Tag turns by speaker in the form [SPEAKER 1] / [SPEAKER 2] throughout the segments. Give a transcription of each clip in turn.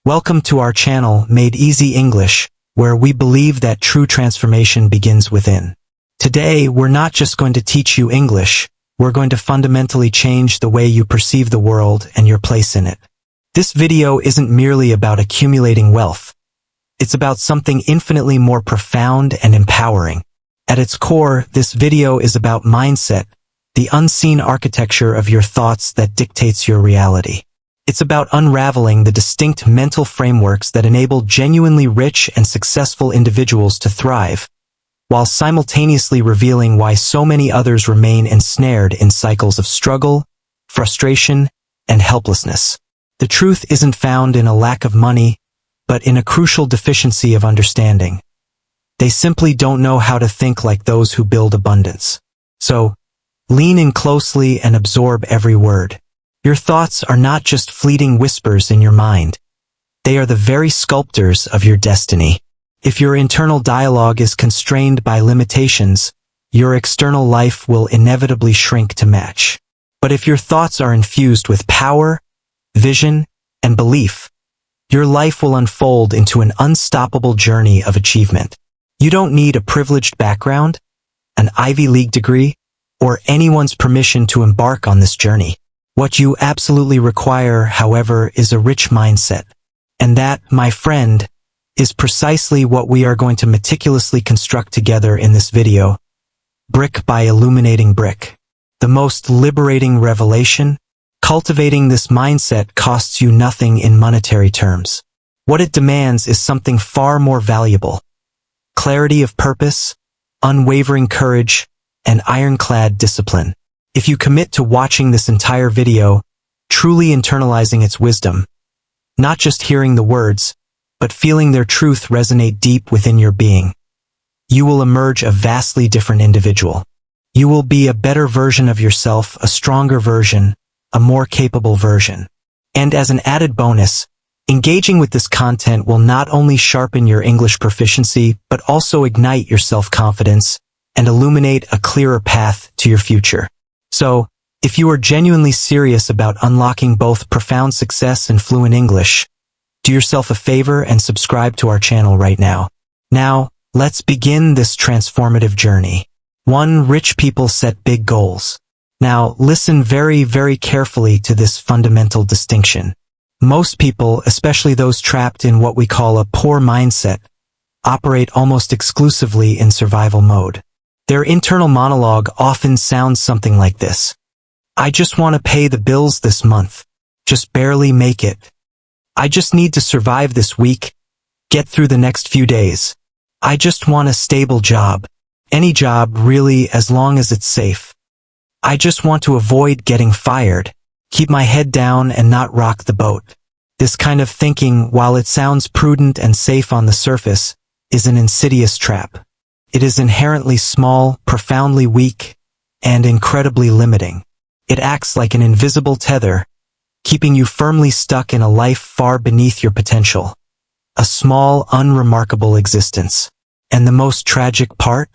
[SPEAKER 1] Welcome to our channel, Made Easy English, where we believe that true transformation begins within. Today, we're not just going to teach you English, we're going to fundamentally change the way you perceive the world and your place in it. This video isn't merely about accumulating wealth. It's about something infinitely more profound and empowering. At its core, this video is about mindset, the unseen architecture of your thoughts that dictates your reality. It's about unraveling the distinct mental frameworks that enable genuinely rich and successful individuals to thrive, while simultaneously revealing why so many others remain ensnared in cycles of struggle, frustration, and helplessness. The truth isn't found in a lack of money, but in a crucial deficiency of understanding. They simply don't know how to think like those who build abundance. So, lean in closely and absorb every word. Your thoughts are not just fleeting whispers in your mind. They are the very sculptors of your destiny. If your internal dialogue is constrained by limitations, your external life will inevitably shrink to match. But if your thoughts are infused with power, vision, and belief, your life will unfold into an unstoppable journey of achievement. You don't need a privileged background, an Ivy League degree, or anyone's permission to embark on this journey. What you absolutely require, however, is a rich mindset. And that, my friend, is precisely what we are going to meticulously construct together in this video, brick by illuminating brick. The most liberating revelation? Cultivating this mindset costs you nothing in monetary terms. What it demands is something far more valuable: clarity of purpose, unwavering courage, and ironclad discipline. If you commit to watching this entire video, truly internalizing its wisdom, not just hearing the words, but feeling their truth resonate deep within your being, you will emerge a vastly different individual. You will be a better version of yourself, a stronger version, a more capable version. And as an added bonus, engaging with this content will not only sharpen your English proficiency, but also ignite your self-confidence and illuminate a clearer path to your future. So, if you are genuinely serious about unlocking both profound success and fluent English, do yourself a favor and subscribe to our channel right now. Now, let's begin this transformative journey. 1. Rich people set big goals. Now, listen very, very carefully to this fundamental distinction. Most people, especially those trapped in what we call a poor mindset, operate almost exclusively in survival mode. Their internal monologue often sounds something like this: I just want to pay the bills this month. Just barely make it. I just need to survive this week, get through the next few days. I just want a stable job. Any job, really, as long as it's safe. I just want to avoid getting fired, keep my head down and not rock the boat. This kind of thinking, while it sounds prudent and safe on the surface, is an insidious trap. It is inherently small, profoundly weak, and incredibly limiting. It acts like an invisible tether, keeping you firmly stuck in a life far beneath your potential. A small, unremarkable existence. And the most tragic part?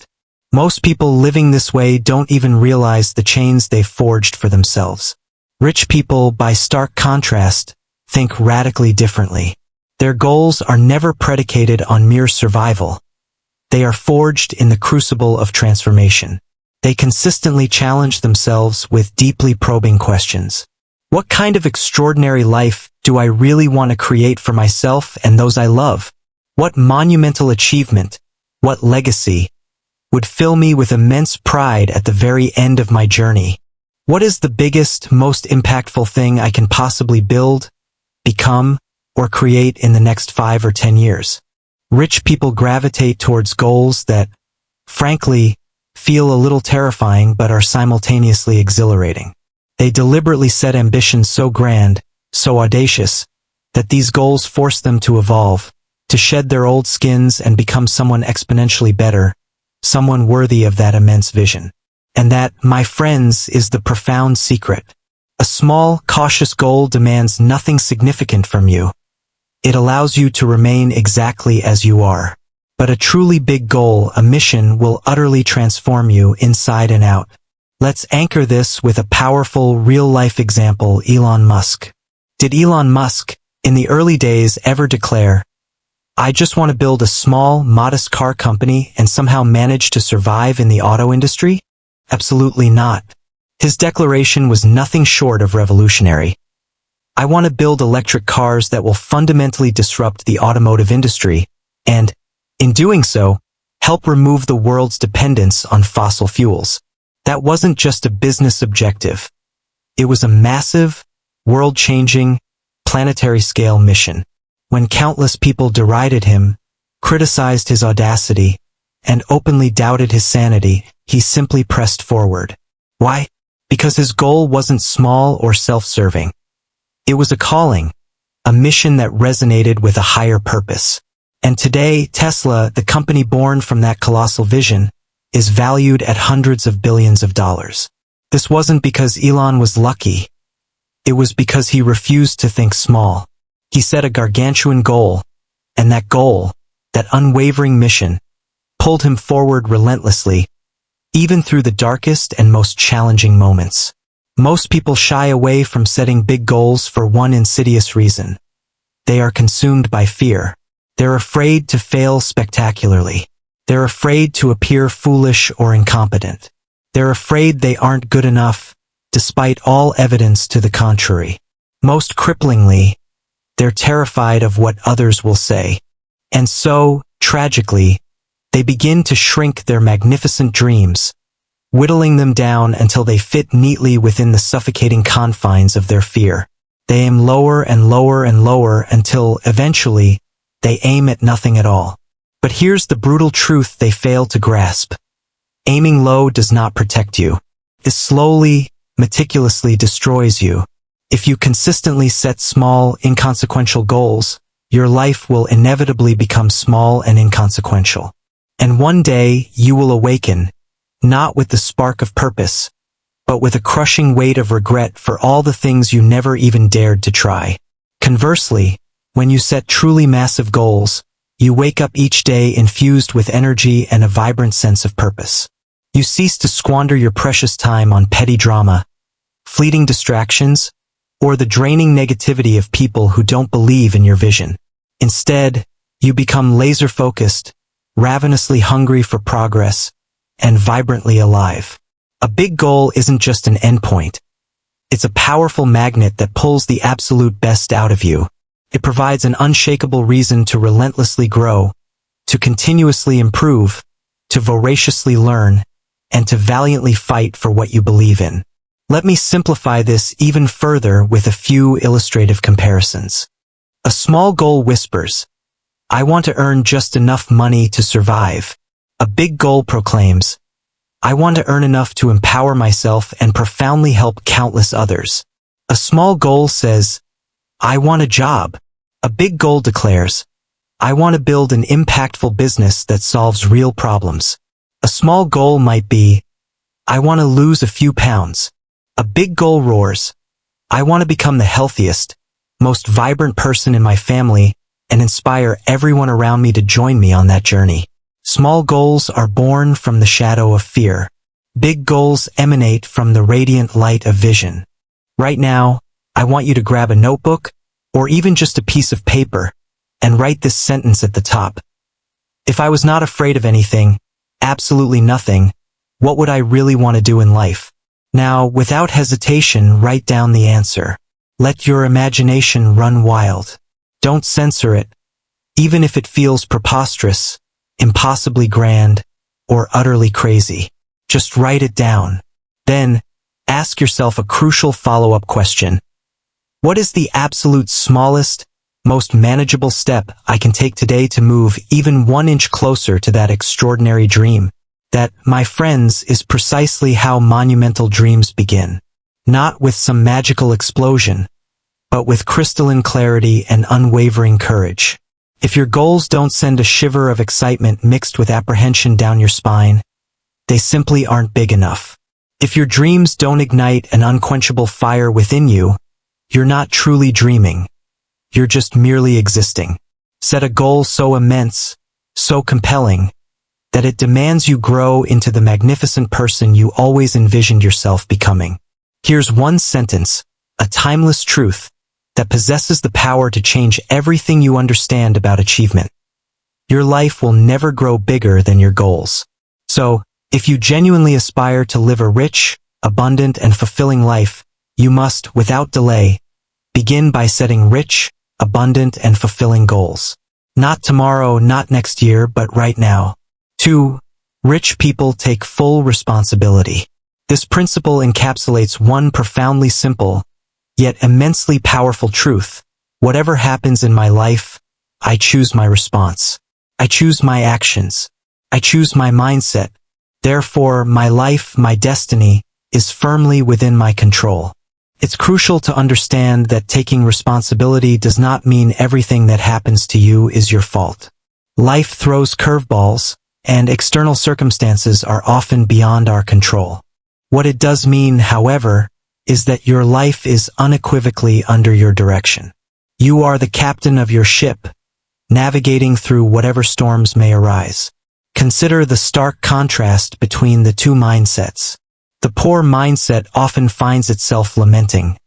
[SPEAKER 1] Most people living this way don't even realize the chains they've forged for themselves. Rich people, by stark contrast, think radically differently. Their goals are never predicated on mere survival. They are forged in the crucible of transformation. They consistently challenge themselves with deeply probing questions. What kind of extraordinary life do I really want to create for myself and those I love? What monumental achievement, what legacy, would fill me with immense pride at the very end of my journey? What is the biggest, most impactful thing I can possibly build, become, or create in the next 5 or 10 years? Rich people gravitate towards goals that, frankly, feel a little terrifying but are simultaneously exhilarating. They deliberately set ambitions so grand, so audacious, that these goals force them to evolve, to shed their old skins and become someone exponentially better, someone worthy of that immense vision. And that, my friends, is the profound secret. A small, cautious goal demands nothing significant from you. It allows you to remain exactly as you are. But a truly big goal, a mission, will utterly transform you inside and out. Let's anchor this with a powerful, real-life example: Elon Musk. Did Elon Musk, in the early days ever declare, "I just want to build a small, modest car company and somehow manage to survive in the auto industry"? Absolutely not. His declaration was nothing short of revolutionary. "I want to build electric cars that will fundamentally disrupt the automotive industry, and, in doing so, help remove the world's dependence on fossil fuels." That wasn't just a business objective. It was a massive, world-changing, planetary-scale mission. When countless people derided him, criticized his audacity, and openly doubted his sanity, he simply pressed forward. Why? Because his goal wasn't small or self-serving. It was a calling, a mission that resonated with a higher purpose. And today, Tesla, the company born from that colossal vision, is valued at hundreds of billions of dollars. This wasn't because Elon was lucky. It was because he refused to think small. He set a gargantuan goal, and that goal, that unwavering mission, pulled him forward relentlessly, even through the darkest and most challenging moments. Most people shy away from setting big goals for one insidious reason. They are consumed by fear. They're afraid to fail spectacularly. They're afraid to appear foolish or incompetent. They're afraid they aren't good enough, despite all evidence to the contrary. Most cripplingly, they're terrified of what others will say. And so, tragically, they begin to shrink their magnificent dreams, whittling them down until they fit neatly within the suffocating confines of their fear. They aim lower and lower and lower until, eventually, they aim at nothing at all. But here's the brutal truth they fail to grasp. Aiming low does not protect you. It slowly, meticulously destroys you. If you consistently set small, inconsequential goals, your life will inevitably become small and inconsequential. And one day, you will awaken, not with the spark of purpose, but with a crushing weight of regret for all the things you never even dared to try. Conversely, when you set truly massive goals, you wake up each day infused with energy and a vibrant sense of purpose. You cease to squander your precious time on petty drama, fleeting distractions, or the draining negativity of people who don't believe in your vision. Instead, you become laser-focused, ravenously hungry for progress, and vibrantly alive. A big goal isn't just an endpoint. It's a powerful magnet that pulls the absolute best out of you. It provides an unshakable reason to relentlessly grow, to continuously improve, to voraciously learn, and to valiantly fight for what you believe in. Let me simplify this even further with a few illustrative comparisons. A small goal whispers, "I want to earn just enough money to survive." A big goal proclaims, "I want to earn enough to empower myself and profoundly help countless others." A small goal says, "I want a job." A big goal declares, "I want to build an impactful business that solves real problems." A small goal might be, "I want to lose a few pounds." A big goal roars, "I want to become the healthiest, most vibrant person in my family and inspire everyone around me to join me on that journey." Small goals are born from the shadow of fear. Big goals emanate from the radiant light of vision. Right now, I want you to grab a notebook, or even just a piece of paper, and write this sentence at the top. If I was not afraid of anything, absolutely nothing, what would I really want to do in life? Now, without hesitation, write down the answer. Let your imagination run wild. Don't censor it, even if it feels preposterous, impossibly grand, or utterly crazy. Just write it down. Then, ask yourself a crucial follow-up question. What is the absolute smallest, most manageable step I can take today to move even 1 inch closer to that extraordinary dream? That, my friends, is precisely how monumental dreams begin. Not with some magical explosion, but with crystalline clarity and unwavering courage. If your goals don't send a shiver of excitement mixed with apprehension down your spine, they simply aren't big enough. If your dreams don't ignite an unquenchable fire within you, you're not truly dreaming. You're just merely existing. Set a goal so immense, so compelling, that it demands you grow into the magnificent person you always envisioned yourself becoming. Here's one sentence, a timeless truth, that possesses the power to change everything you understand about achievement. Your life will never grow bigger than your goals. So, if you genuinely aspire to live a rich, abundant, and fulfilling life, you must, without delay, begin by setting rich, abundant, and fulfilling goals. Not tomorrow, not next year, but right now. 2. Rich people take full responsibility. This principle encapsulates one profoundly simple, yet immensely powerful truth. Whatever happens in my life, I choose my response. I choose my actions. I choose my mindset. Therefore, my life, my destiny, is firmly within my control. It's crucial to understand that taking responsibility does not mean everything that happens to you is your fault. Life throws curveballs, and external circumstances are often beyond our control. What it does mean, however, is that your life is unequivocally under your direction. You are the captain of your ship, navigating through whatever storms may arise. Consider the stark contrast between the two mindsets. The poor mindset often finds itself lamenting.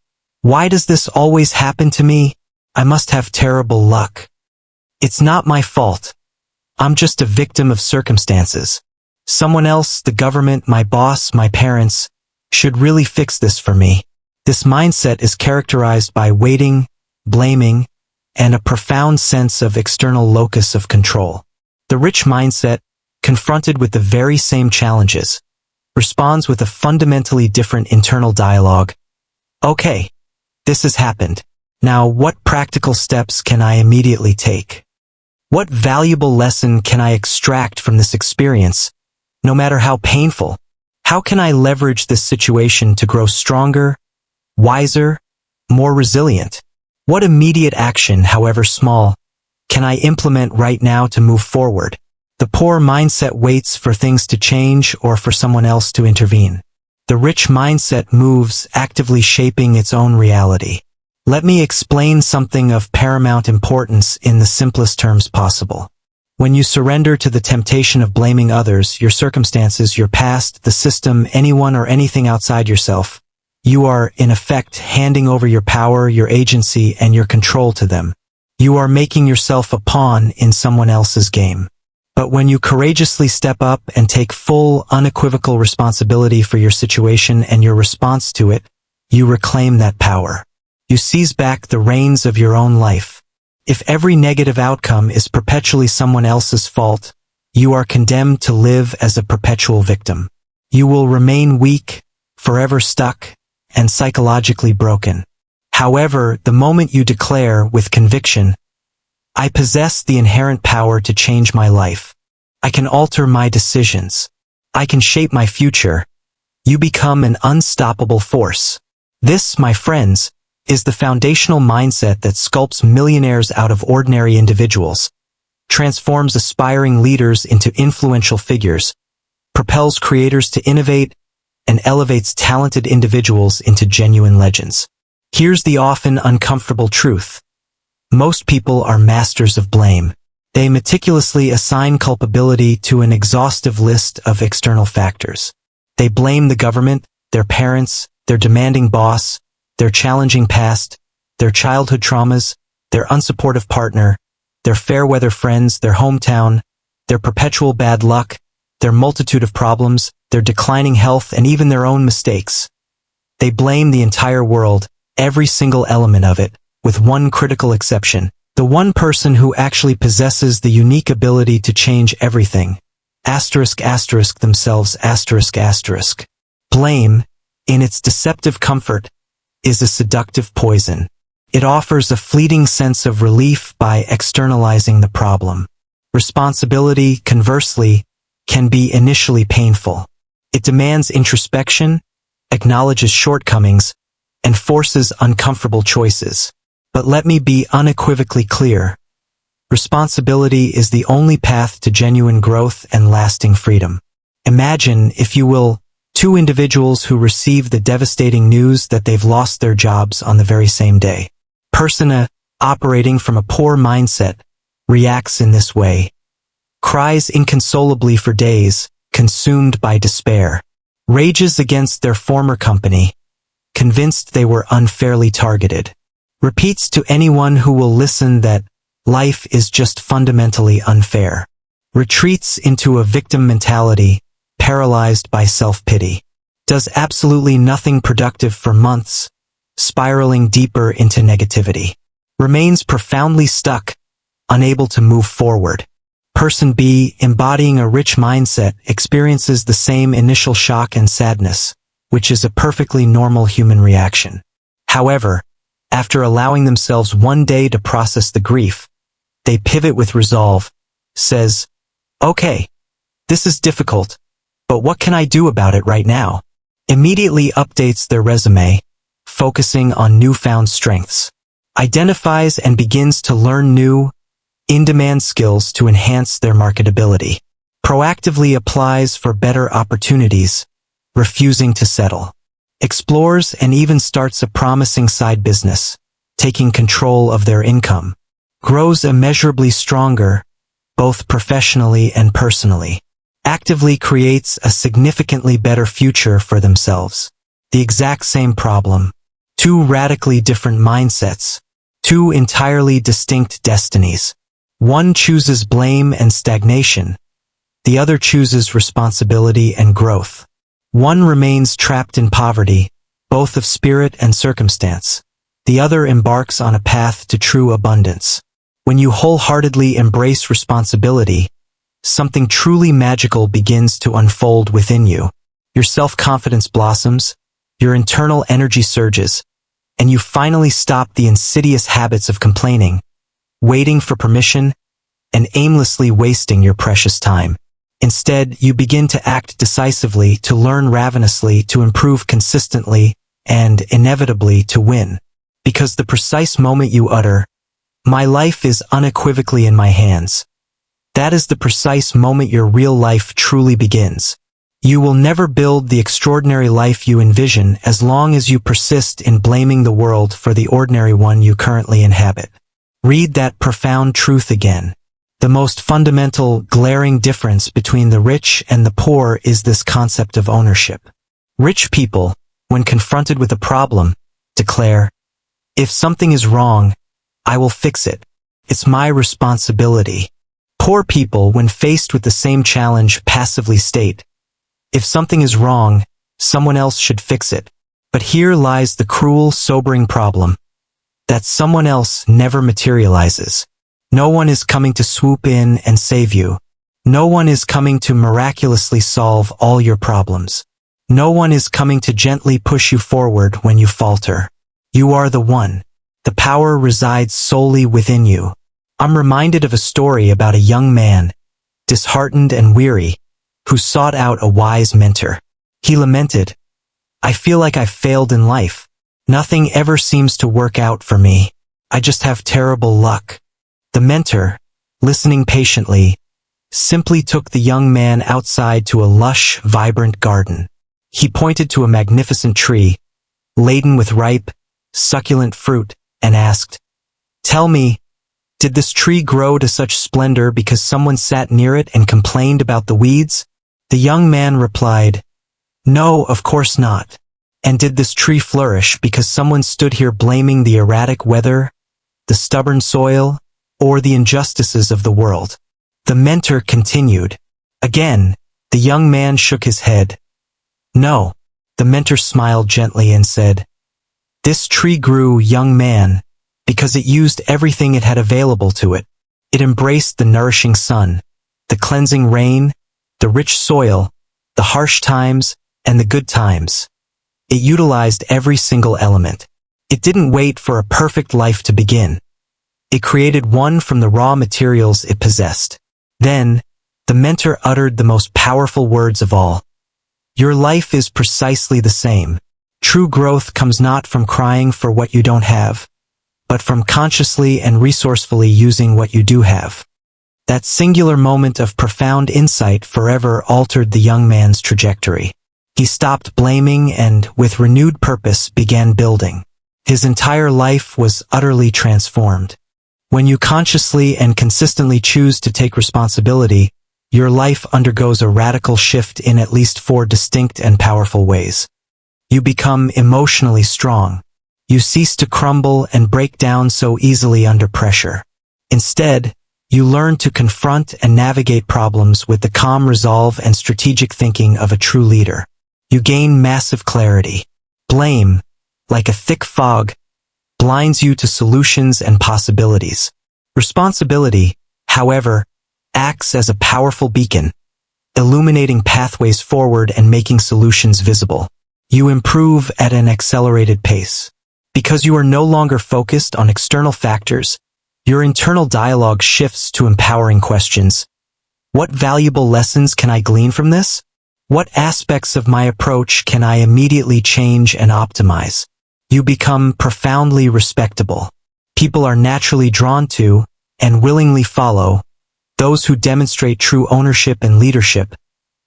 [SPEAKER 1] Why does this always happen to me? I must have terrible luck. It's not my fault. I'm just a victim of circumstances. Someone else, the government, my boss, my parents, should really fix this for me. This mindset is characterized by waiting, blaming, and a profound sense of external locus of control. The rich mindset, confronted with the very same challenges, responds with a fundamentally different internal dialogue. Okay, this has happened. Now, what practical steps can I immediately take? What valuable lesson can I extract from this experience, no matter how painful? How can I leverage this situation to grow stronger, wiser, more resilient? What immediate action, however small, can I implement right now to move forward? The poor mindset waits for things to change or for someone else to intervene. The rich mindset moves, actively shaping its own reality. Let me explain something of paramount importance in the simplest terms possible. When you surrender to the temptation of blaming others, your circumstances, your past, the system, anyone or anything outside yourself, you are, in effect, handing over your power, your agency, and your control to them. You are making yourself a pawn in someone else's game. But when you courageously step up and take full, unequivocal responsibility for your situation and your response to it, you reclaim that power. You seize back the reins of your own life. If every negative outcome is perpetually someone else's fault, you are condemned to live as a perpetual victim. You will remain weak, forever stuck, and psychologically broken. However, the moment you declare with conviction, I possess the inherent power to change my life. I can alter my decisions. I can shape my future. You become an unstoppable force. This, my friends, is the foundational mindset that sculpts millionaires out of ordinary individuals, transforms aspiring leaders into influential figures, propels creators to innovate, and elevates talented individuals into genuine legends. Here's the often uncomfortable truth. Most people are masters of blame. They meticulously assign culpability to an exhaustive list of external factors. They blame the government, their parents, their demanding boss, their challenging past, their childhood traumas, their unsupportive partner, their fair-weather friends, their hometown, their perpetual bad luck, their multitude of problems, their declining health, and even their own mistakes. They blame the entire world, every single element of it, with one critical exception, the one person who actually possesses the unique ability to change everything. Themselves. Blame, in its deceptive comfort, is a seductive poison. It offers a fleeting sense of relief by externalizing the problem. Responsibility, conversely, can be initially painful. It demands introspection, acknowledges shortcomings, and forces uncomfortable choices. But let me be unequivocally clear. Responsibility is the only path to genuine growth and lasting freedom. Imagine, if you will, two individuals who receive the devastating news that they've lost their jobs on the very same day. Person A, operating from a poor mindset, reacts in this way. Cries inconsolably for days, consumed by despair. Rages against their former company, convinced they were unfairly targeted. Repeats to anyone who will listen that life is just fundamentally unfair. Retreats into a victim mentality, paralyzed by self-pity. Does absolutely nothing productive for months, spiraling deeper into negativity. Remains profoundly stuck, unable to move forward. Person B, embodying a rich mindset, experiences the same initial shock and sadness, which is a perfectly normal human reaction. However, after allowing themselves one day to process the grief, they pivot with resolve, says, "Okay, this is difficult, but what can I do about it right now?" Immediately updates their resume, focusing on newfound strengths. Identifies and begins to learn new, in-demand skills to enhance their marketability. Proactively applies for better opportunities, refusing to settle. Explores and even starts a promising side business, taking control of their income. Grows immeasurably stronger, both professionally and personally. Actively creates a significantly better future for themselves. The exact same problem. Two radically different mindsets. Two entirely distinct destinies. One chooses blame and stagnation. The other chooses responsibility and growth. One remains trapped in poverty, both of spirit and circumstance. The other embarks on a path to true abundance. When you wholeheartedly embrace responsibility, something truly magical begins to unfold within you. Your self-confidence blossoms, your internal energy surges, and you finally stop the insidious habits of complaining, waiting for permission, and aimlessly wasting your precious time. Instead, you begin to act decisively, to learn ravenously, to improve consistently, and inevitably to win. Because the precise moment you utter, "My life is unequivocally in my hands," that is the precise moment your real life truly begins. You will never build the extraordinary life you envision as long as you persist in blaming the world for the ordinary one you currently inhabit. Read that profound truth again. The most fundamental, glaring difference between the rich and the poor is this concept of ownership. Rich people, when confronted with a problem, declare, "If something is wrong, I will fix it. It's my responsibility." Poor people, when faced with the same challenge, passively state, "If something is wrong, someone else should fix it." But here lies the cruel, sobering problem. That someone else never materializes. No one is coming to swoop in and save you. No one is coming to miraculously solve all your problems. No one is coming to gently push you forward when you falter. You are the one. The power resides solely within you. I'm reminded of a story about a young man, disheartened and weary, who sought out a wise mentor. He lamented, "I feel like I've failed in life. Nothing ever seems to work out for me. I just have terrible luck." The mentor, listening patiently, simply took the young man outside to a lush, vibrant garden. He pointed to a magnificent tree, laden with ripe, succulent fruit, and asked, "Tell me, did this tree grow to such splendor because someone sat near it and complained about the weeds?" The young man replied, "No, of course not." "And did this tree flourish because someone stood here blaming the erratic weather, the stubborn soil, or the injustices of the world?" The mentor continued. Again, the young man shook his head. "No." The mentor smiled gently and said, "This tree grew, young man, because it used everything it had available to it. It embraced the nourishing sun, the cleansing rain, the rich soil, the harsh times, and the good times. It utilized every single element. It didn't wait for a perfect life to begin. It created one from the raw materials it possessed." Then, the mentor uttered the most powerful words of all. "Your life is precisely the same. True growth comes not from crying for what you don't have, but from consciously and resourcefully using what you do have." That singular moment of profound insight forever altered the young man's trajectory. He stopped blaming and, with renewed purpose, began building. His entire life was utterly transformed. When you consciously and consistently choose to take responsibility, your life undergoes a radical shift in at least 4 distinct and powerful ways. You become emotionally strong. You cease to crumble and break down so easily under pressure. Instead, you learn to confront and navigate problems with the calm resolve and strategic thinking of a true leader. You gain massive clarity. Blame, like a thick fog, blinds you to solutions and possibilities. Responsibility, however, acts as a powerful beacon, illuminating pathways forward and making solutions visible. You improve at an accelerated pace. Because you are no longer focused on external factors, your internal dialogue shifts to empowering questions. What valuable lessons can I glean from this? What aspects of my approach can I immediately change and optimize? You become profoundly respectable. People are naturally drawn to, and willingly follow, those who demonstrate true ownership and leadership,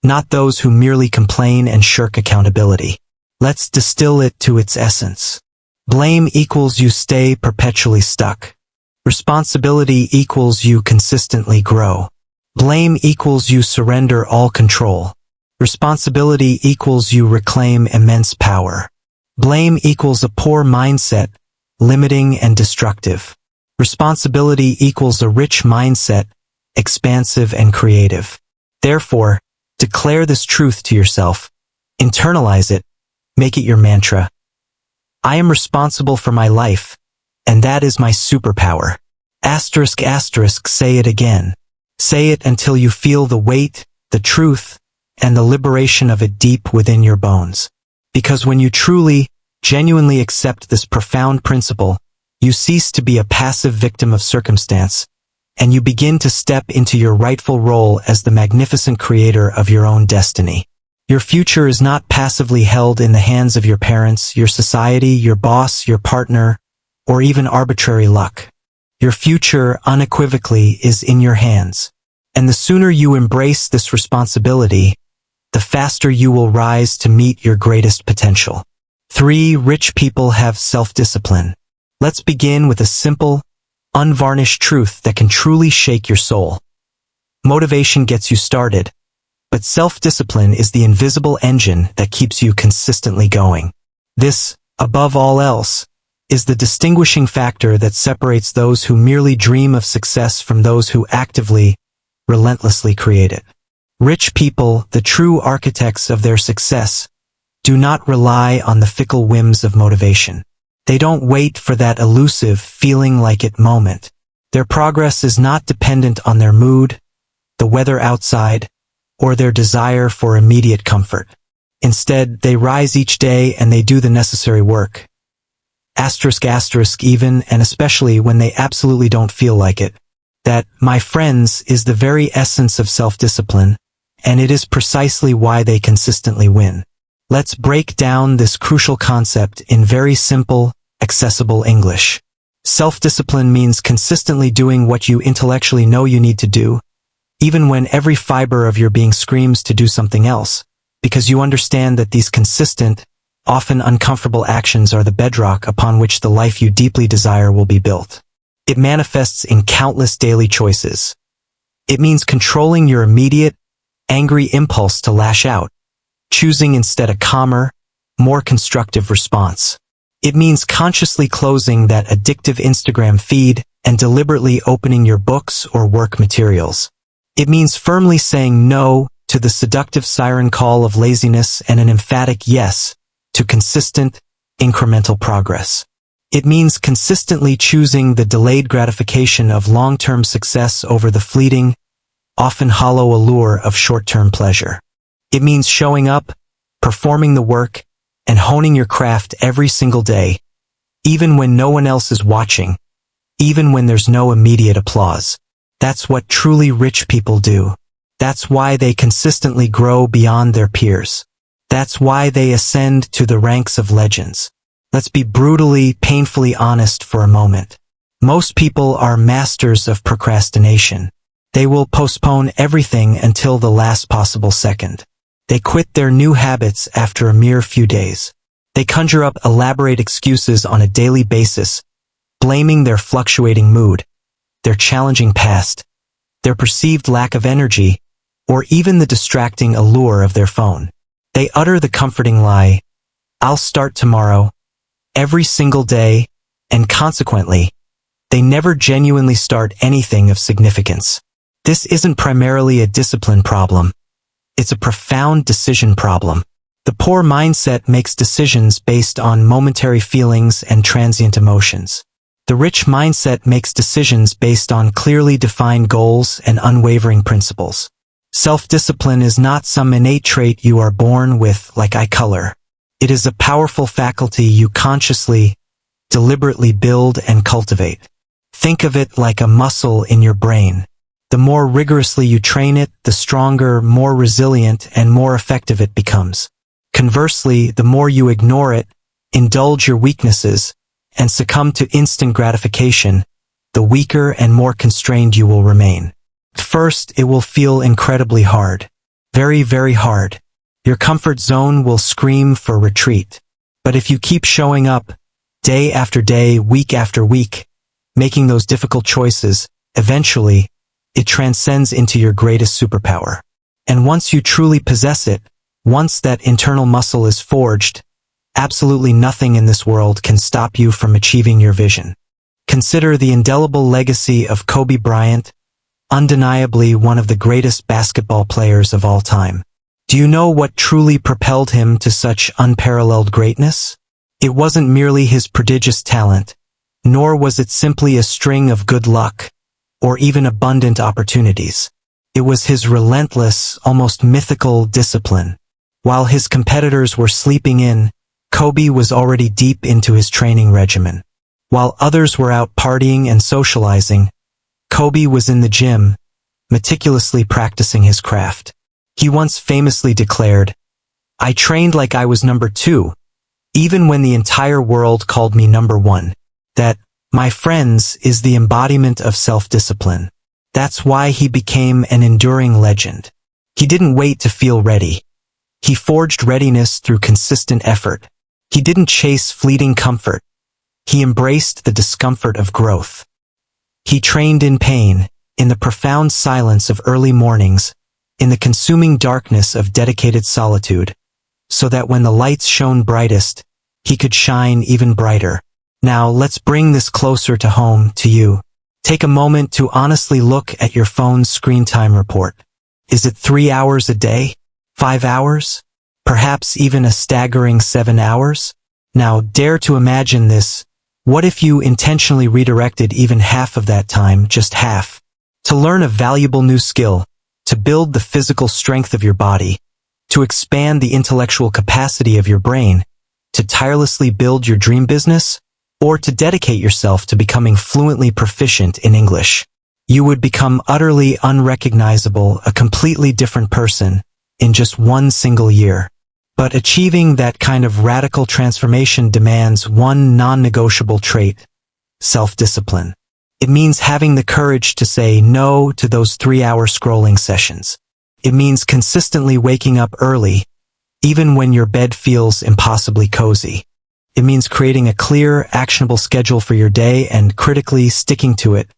[SPEAKER 1] not those who merely complain and shirk accountability. Let's distill it to its essence. Blame equals you stay perpetually stuck. Responsibility equals you consistently grow. Blame equals you surrender all control. Responsibility equals you reclaim immense power. Blame equals a poor mindset, limiting and destructive. Responsibility equals a rich mindset, expansive and creative. Therefore, declare this truth to yourself. Internalize it. Make it your mantra. I am responsible for my life, and that is my superpower. Asterisk asterisk, say it again. Say it until you feel the weight, the truth, and the liberation of it deep within your bones. Because when you truly, genuinely accept this profound principle, you cease to be a passive victim of circumstance, and you begin to step into your rightful role as the magnificent creator of your own destiny. Your future is not passively held in the hands of your parents, your society, your boss, your partner, or even arbitrary luck. Your future, unequivocally, is in your hands. And the sooner you embrace this responsibility, the faster you will rise to meet your greatest potential. 3. Rich people have self-discipline. Let's begin with a simple, unvarnished truth that can truly shake your soul. Motivation gets you started, but self-discipline is the invisible engine that keeps you consistently going. This, above all else, is the distinguishing factor that separates those who merely dream of success from those who actively, relentlessly create it. Rich people, the true architects of their success, do not rely on the fickle whims of motivation. They don't wait for that elusive, feeling like it moment. Their progress is not dependent on their mood, the weather outside, or their desire for immediate comfort. Instead, they rise each day and they do the necessary work. Asterisk asterisk, even and especially when they absolutely don't feel like it. That, my friends, is the very essence of self-discipline, and it is precisely why they consistently win. Let's break down this crucial concept in very simple, accessible English. Self-discipline means consistently doing what you intellectually know you need to do, even when every fiber of your being screams to do something else, because you understand that these consistent, often uncomfortable actions are the bedrock upon which the life you deeply desire will be built. It manifests in countless daily choices. It means controlling your immediate, angry impulse to lash out, choosing instead a calmer, more constructive response. It means consciously closing that addictive Instagram feed and deliberately opening your books or work materials. It means firmly saying no to the seductive siren call of laziness and an emphatic yes to consistent, incremental progress. It means consistently choosing the delayed gratification of long-term success over the fleeting, often hollow allure of short-term pleasure. It means showing up, performing the work, and honing your craft every single day, even when no one else is watching, even when there's no immediate applause. That's what truly rich people do. That's why they consistently grow beyond their peers. That's why they ascend to the ranks of legends. Let's be brutally, painfully honest for a moment. Most people are masters of procrastination. They will postpone everything until the last possible second. They quit their new habits after a mere few days. They conjure up elaborate excuses on a daily basis, blaming their fluctuating mood, their challenging past, their perceived lack of energy, or even the distracting allure of their phone. They utter the comforting lie, "I'll start tomorrow," every single day, and consequently, they never genuinely start anything of significance. This isn't primarily a discipline problem. It's a profound decision problem. The poor mindset makes decisions based on momentary feelings and transient emotions. The rich mindset makes decisions based on clearly defined goals and unwavering principles. Self-discipline is not some innate trait you are born with like eye color. It is a powerful faculty you consciously, deliberately build and cultivate. Think of it like a muscle in your brain. The more rigorously you train it, the stronger, more resilient, and more effective it becomes. Conversely, the more you ignore it, indulge your weaknesses, and succumb to instant gratification, the weaker and more constrained you will remain. First, it will feel incredibly hard. Very, very hard. Your comfort zone will scream for retreat. But if you keep showing up, day after day, week after week, making those difficult choices, eventually, it transcends into your greatest superpower. And once you truly possess it, once that internal muscle is forged, absolutely nothing in this world can stop you from achieving your vision. Consider the indelible legacy of Kobe Bryant, undeniably one of the greatest basketball players of all time. Do you know what truly propelled him to such unparalleled greatness? It wasn't merely his prodigious talent, nor was it simply a string of good luck, or even abundant opportunities. It was his relentless, almost mythical discipline. While his competitors were sleeping in, Kobe was already deep into his training regimen. While others were out partying and socializing, Kobe was in the gym, meticulously practicing his craft. He once famously declared, "I trained like I was number 2, even when the entire world called me number 1. That, my friends, is the embodiment of self-discipline. That's why he became an enduring legend. He didn't wait to feel ready. He forged readiness through consistent effort. He didn't chase fleeting comfort. He embraced the discomfort of growth. He trained in pain, in the profound silence of early mornings, in the consuming darkness of dedicated solitude, so that when the lights shone brightest, he could shine even brighter. Now let's bring this closer to home, to you. Take a moment to honestly look at your phone's screen time report. Is it 3 hours a day? 5 hours? Perhaps even a staggering 7 hours? Now dare to imagine this. What if you intentionally redirected even half of that time, just half, to learn a valuable new skill, to build the physical strength of your body, to expand the intellectual capacity of your brain, to tirelessly build your dream business, or to dedicate yourself to becoming fluently proficient in English? You would become utterly unrecognizable, a completely different person, in just one single year. But achieving that kind of radical transformation demands one non-negotiable trait: self-discipline. It means having the courage to say no to those 3-hour scrolling sessions. It means consistently waking up early, even when your bed feels impossibly cozy. It means creating a clear, actionable schedule for your day and critically sticking to it,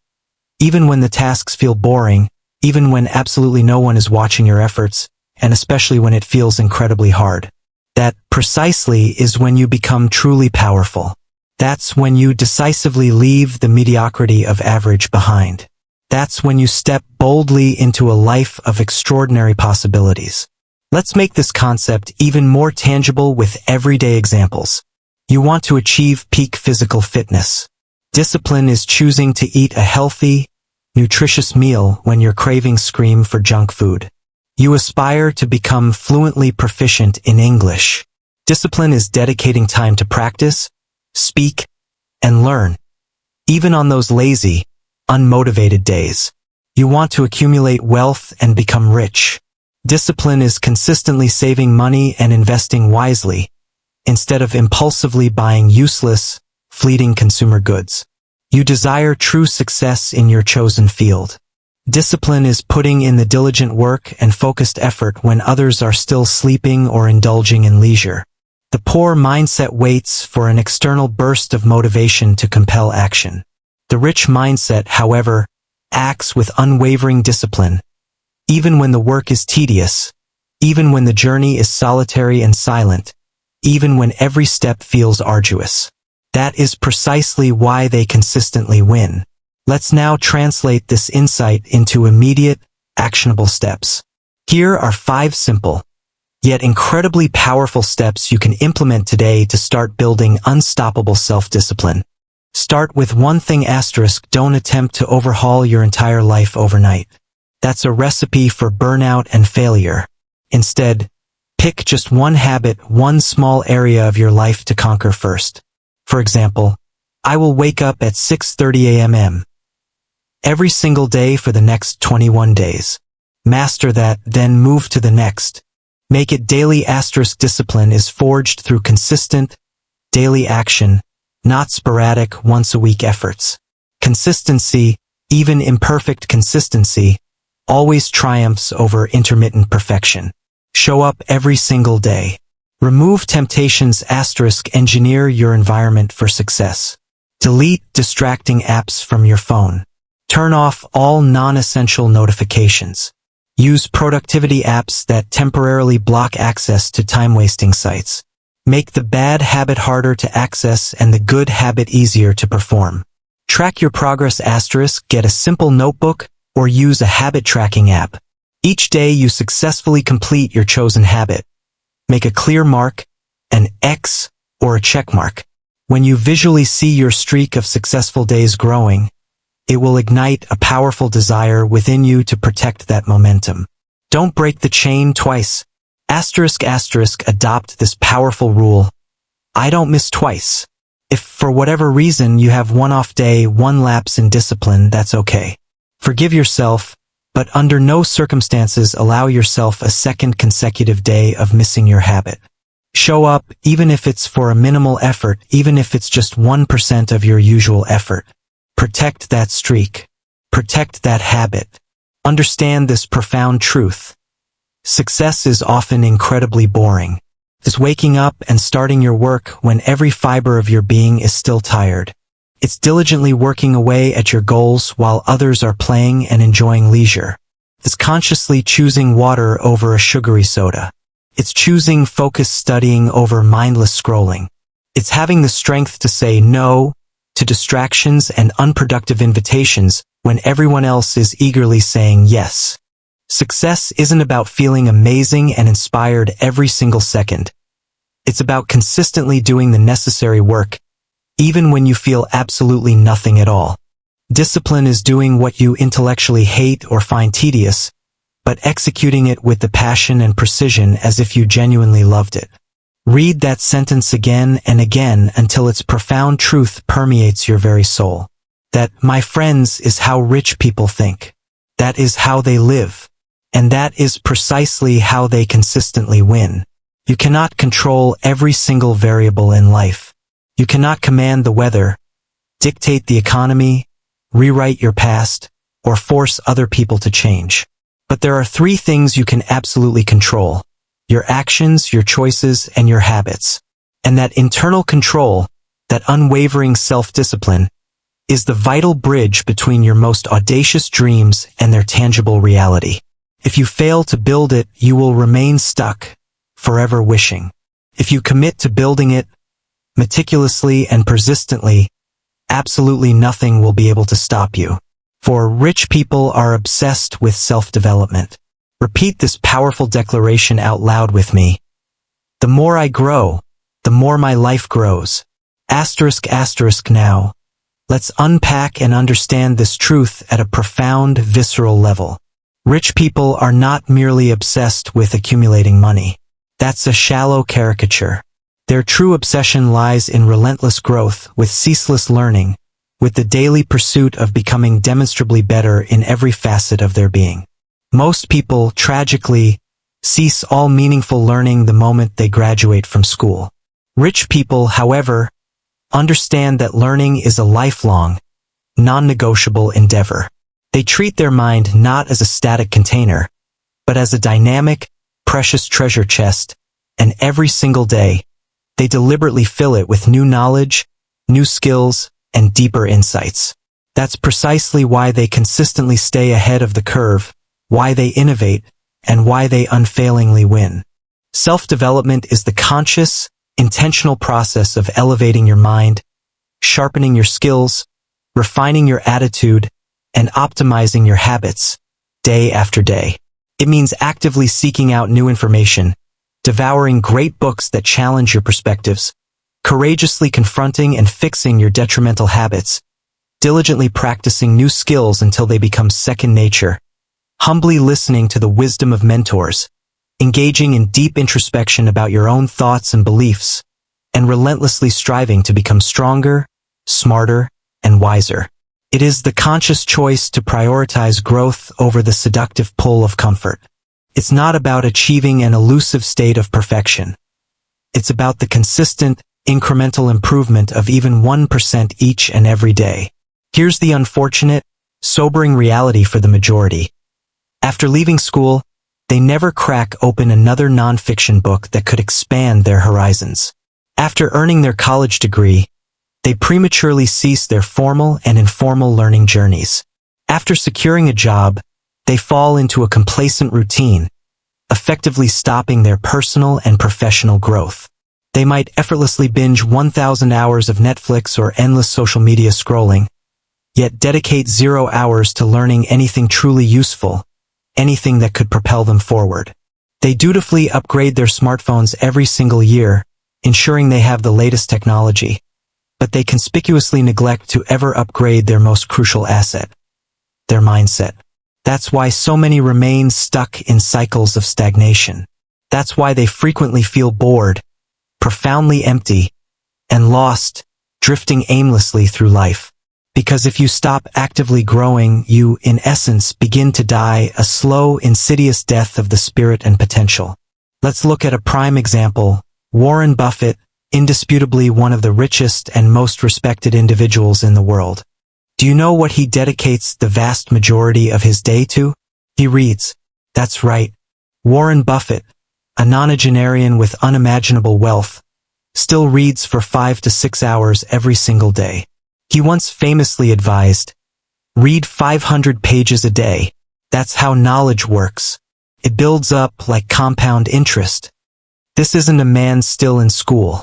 [SPEAKER 1] even when the tasks feel boring, even when absolutely no one is watching your efforts, and especially when it feels incredibly hard. That, precisely, is when you become truly powerful. That's when you decisively leave the mediocrity of average behind. That's when you step boldly into a life of extraordinary possibilities. Let's make this concept even more tangible with everyday examples. You want to achieve peak physical fitness. Discipline is choosing to eat a healthy, nutritious meal when your cravings scream for junk food. You aspire to become fluently proficient in English. Discipline is dedicating time to practice, speak, and learn, even on those lazy, unmotivated days. You want to accumulate wealth and become rich. Discipline is consistently saving money and investing wisely, instead of impulsively buying useless, fleeting consumer goods. You desire true success in your chosen field. Discipline is putting in the diligent work and focused effort when others are still sleeping or indulging in leisure. The poor mindset waits for an external burst of motivation to compel action. The rich mindset, however, acts with unwavering discipline, even when the work is tedious, even when the journey is solitary and silent, even when every step feels arduous. That is precisely why they consistently win. Let's now translate this insight into immediate, actionable steps. Here are 5 simple, yet incredibly powerful steps you can implement today to start building unstoppable self-discipline. Start with one thing *. Don't attempt to overhaul your entire life overnight. That's a recipe for burnout and failure. Instead, pick just one habit, one small area of your life to conquer first. For example, I will wake up at 6:30 a.m. every single day for the next 21 days. Master that, then move to the next. Make it daily *. Discipline is forged through consistent, daily action, not sporadic, once-a-week efforts. Consistency, even imperfect consistency, always triumphs over intermittent perfection. Show up every single day. Remove temptations *. Engineer your environment for success. Delete distracting apps from your phone. Turn off all non-essential notifications. Use productivity apps that temporarily block access to time-wasting sites. Make the bad habit harder to access and the good habit easier to perform. Track your progress *. Get a simple notebook or use a habit tracking app. Each day you successfully complete your chosen habit. Make a clear mark, an X, or a check mark. When you visually see your streak of successful days growing, it will ignite a powerful desire within you to protect that momentum. Don't break the chain twice. ***. Adopt this powerful rule. I don't miss twice. If for whatever reason you have one off day, one lapse in discipline, that's okay. Forgive yourself, but under no circumstances allow yourself a second consecutive day of missing your habit. Show up, even if it's for a minimal effort, even if it's just 1% of your usual effort. Protect that streak. Protect that habit. Understand this profound truth. Success is often incredibly boring. It's waking up and starting your work when every fiber of your being is still tired. It's diligently working away at your goals while others are playing and enjoying leisure. It's consciously choosing water over a sugary soda. It's choosing focused studying over mindless scrolling. It's having the strength to say no to distractions and unproductive invitations when everyone else is eagerly saying yes. Success isn't about feeling amazing and inspired every single second. It's about consistently doing the necessary work, even when you feel absolutely nothing at all. Discipline is doing what you intellectually hate or find tedious, but executing it with the passion and precision as if you genuinely loved it. Read that sentence again and again until its profound truth permeates your very soul. That, my friends, is how rich people think. That is how they live. And that is precisely how they consistently win. You cannot control every single variable in life. You cannot command the weather, dictate the economy, rewrite your past, or force other people to change. But there are 3 things you can absolutely control: your actions, your choices, and your habits. And that internal control, that unwavering self-discipline, is the vital bridge between your most audacious dreams and their tangible reality. If you fail to build it, you will remain stuck, forever wishing. If you commit to building it, meticulously and persistently, absolutely nothing will be able to stop you. For rich people are obsessed with self-development. Repeat this powerful declaration out loud with me. The more I grow, the more my life grows. ***. Now, let's unpack and understand this truth at a profound, visceral level. Rich people are not merely obsessed with accumulating money. That's a shallow caricature. Their true obsession lies in relentless growth, with ceaseless learning, with the daily pursuit of becoming demonstrably better in every facet of their being. Most people, tragically, cease all meaningful learning the moment they graduate from school. Rich people, however, understand that learning is a lifelong, non-negotiable endeavor. They treat their mind not as a static container, but as a dynamic, precious treasure chest, and every single day, they deliberately fill it with new knowledge, new skills, and deeper insights. That's precisely why they consistently stay ahead of the curve, why they innovate, and why they unfailingly win. Self-development is the conscious, intentional process of elevating your mind, sharpening your skills, refining your attitude, and optimizing your habits, day after day. It means actively seeking out new information, devouring great books that challenge your perspectives, courageously confronting and fixing your detrimental habits, diligently practicing new skills until they become second nature, humbly listening to the wisdom of mentors, engaging in deep introspection about your own thoughts and beliefs, and relentlessly striving to become stronger, smarter, and wiser. It is the conscious choice to prioritize growth over the seductive pull of comfort. It's not about achieving an elusive state of perfection. It's about the consistent, incremental improvement of even 1% each and every day. Here's the unfortunate, sobering reality for the majority. After leaving school, they never crack open another nonfiction book that could expand their horizons. After earning their college degree, they prematurely cease their formal and informal learning journeys. After securing a job, they fall into a complacent routine, effectively stopping their personal and professional growth. They might effortlessly binge 1,000 hours of Netflix or endless social media scrolling, yet dedicate 0 hours to learning anything truly useful, anything that could propel them forward. They dutifully upgrade their smartphones every single year, ensuring they have the latest technology, but they conspicuously neglect to ever upgrade their most crucial asset, their mindset. That's why so many remain stuck in cycles of stagnation. That's why they frequently feel bored, profoundly empty, and lost, drifting aimlessly through life. Because if you stop actively growing, you, in essence, begin to die a slow, insidious death of the spirit and potential. Let's look at a prime example. Warren Buffett, indisputably one of the richest and most respected individuals in the world. Do you know what he dedicates the vast majority of his day to? He reads. That's right. Warren Buffett, a nonagenarian with unimaginable wealth, still reads for 5 to 6 hours every single day. He once famously advised, read 500 pages a day. That's how knowledge works. It builds up like compound interest. This isn't a man still in school.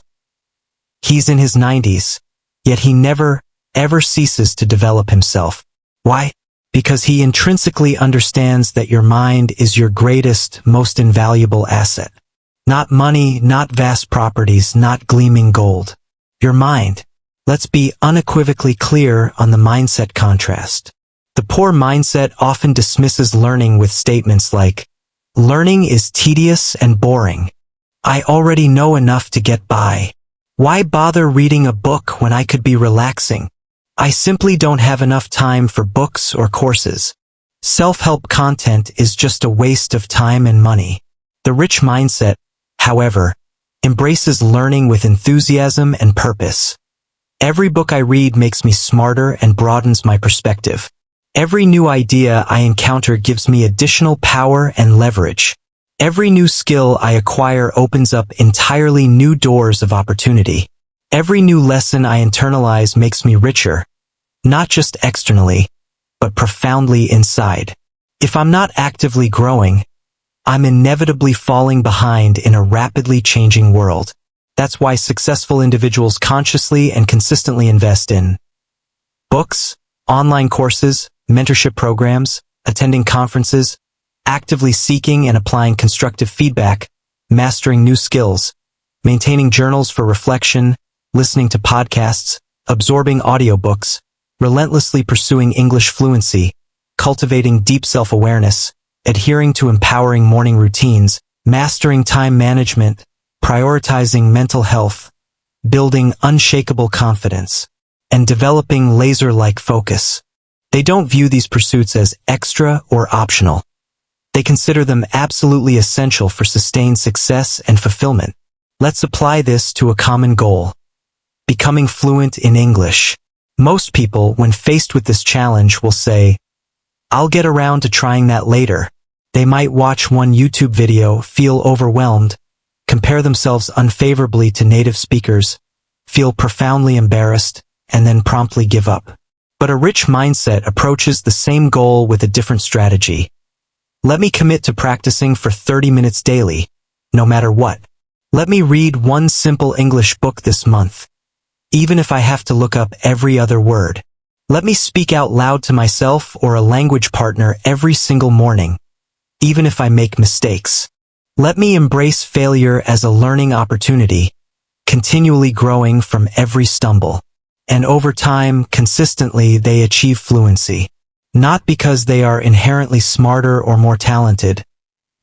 [SPEAKER 1] He's in his 90s, yet he never, ever ceases to develop himself. Why? Because he intrinsically understands that your mind is your greatest, most invaluable asset. Not money, not vast properties, not gleaming gold. Your mind. Let's be unequivocally clear on the mindset contrast. The poor mindset often dismisses learning with statements like, learning is tedious and boring. I already know enough to get by. Why bother reading a book when I could be relaxing? I simply don't have enough time for books or courses. Self-help content is just a waste of time and money. The rich mindset, however, embraces learning with enthusiasm and purpose. Every book I read makes me smarter and broadens my perspective. Every new idea I encounter gives me additional power and leverage. Every new skill I acquire opens up entirely new doors of opportunity. Every new lesson I internalize makes me richer, not just externally, but profoundly inside. If I'm not actively growing, I'm inevitably falling behind in a rapidly changing world. That's why successful individuals consciously and consistently invest in books, online courses, mentorship programs, attending conferences, actively seeking and applying constructive feedback, mastering new skills, maintaining journals for reflection, listening to podcasts, absorbing audiobooks, relentlessly pursuing English fluency, cultivating deep self-awareness, adhering to empowering morning routines, mastering time management, prioritizing mental health, building unshakable confidence, and developing laser-like focus. They don't view these pursuits as extra or optional. They consider them absolutely essential for sustained success and fulfillment. Let's apply this to a common goal: becoming fluent in English. Most people, when faced with this challenge, will say, I'll get around to trying that later. They might watch one YouTube video, feel overwhelmed, compare themselves unfavorably to native speakers, feel profoundly embarrassed, and then promptly give up. But a rich mindset approaches the same goal with a different strategy. Let me commit to practicing for 30 minutes daily, no matter what. Let me read one simple English book this month. even if I have to look up every other word. Let me speak out loud to myself or a language partner every single morning, even if I make mistakes. Let me embrace failure as a learning opportunity, continually growing from every stumble. And over time, consistently, they achieve fluency. Not because they are inherently smarter or more talented,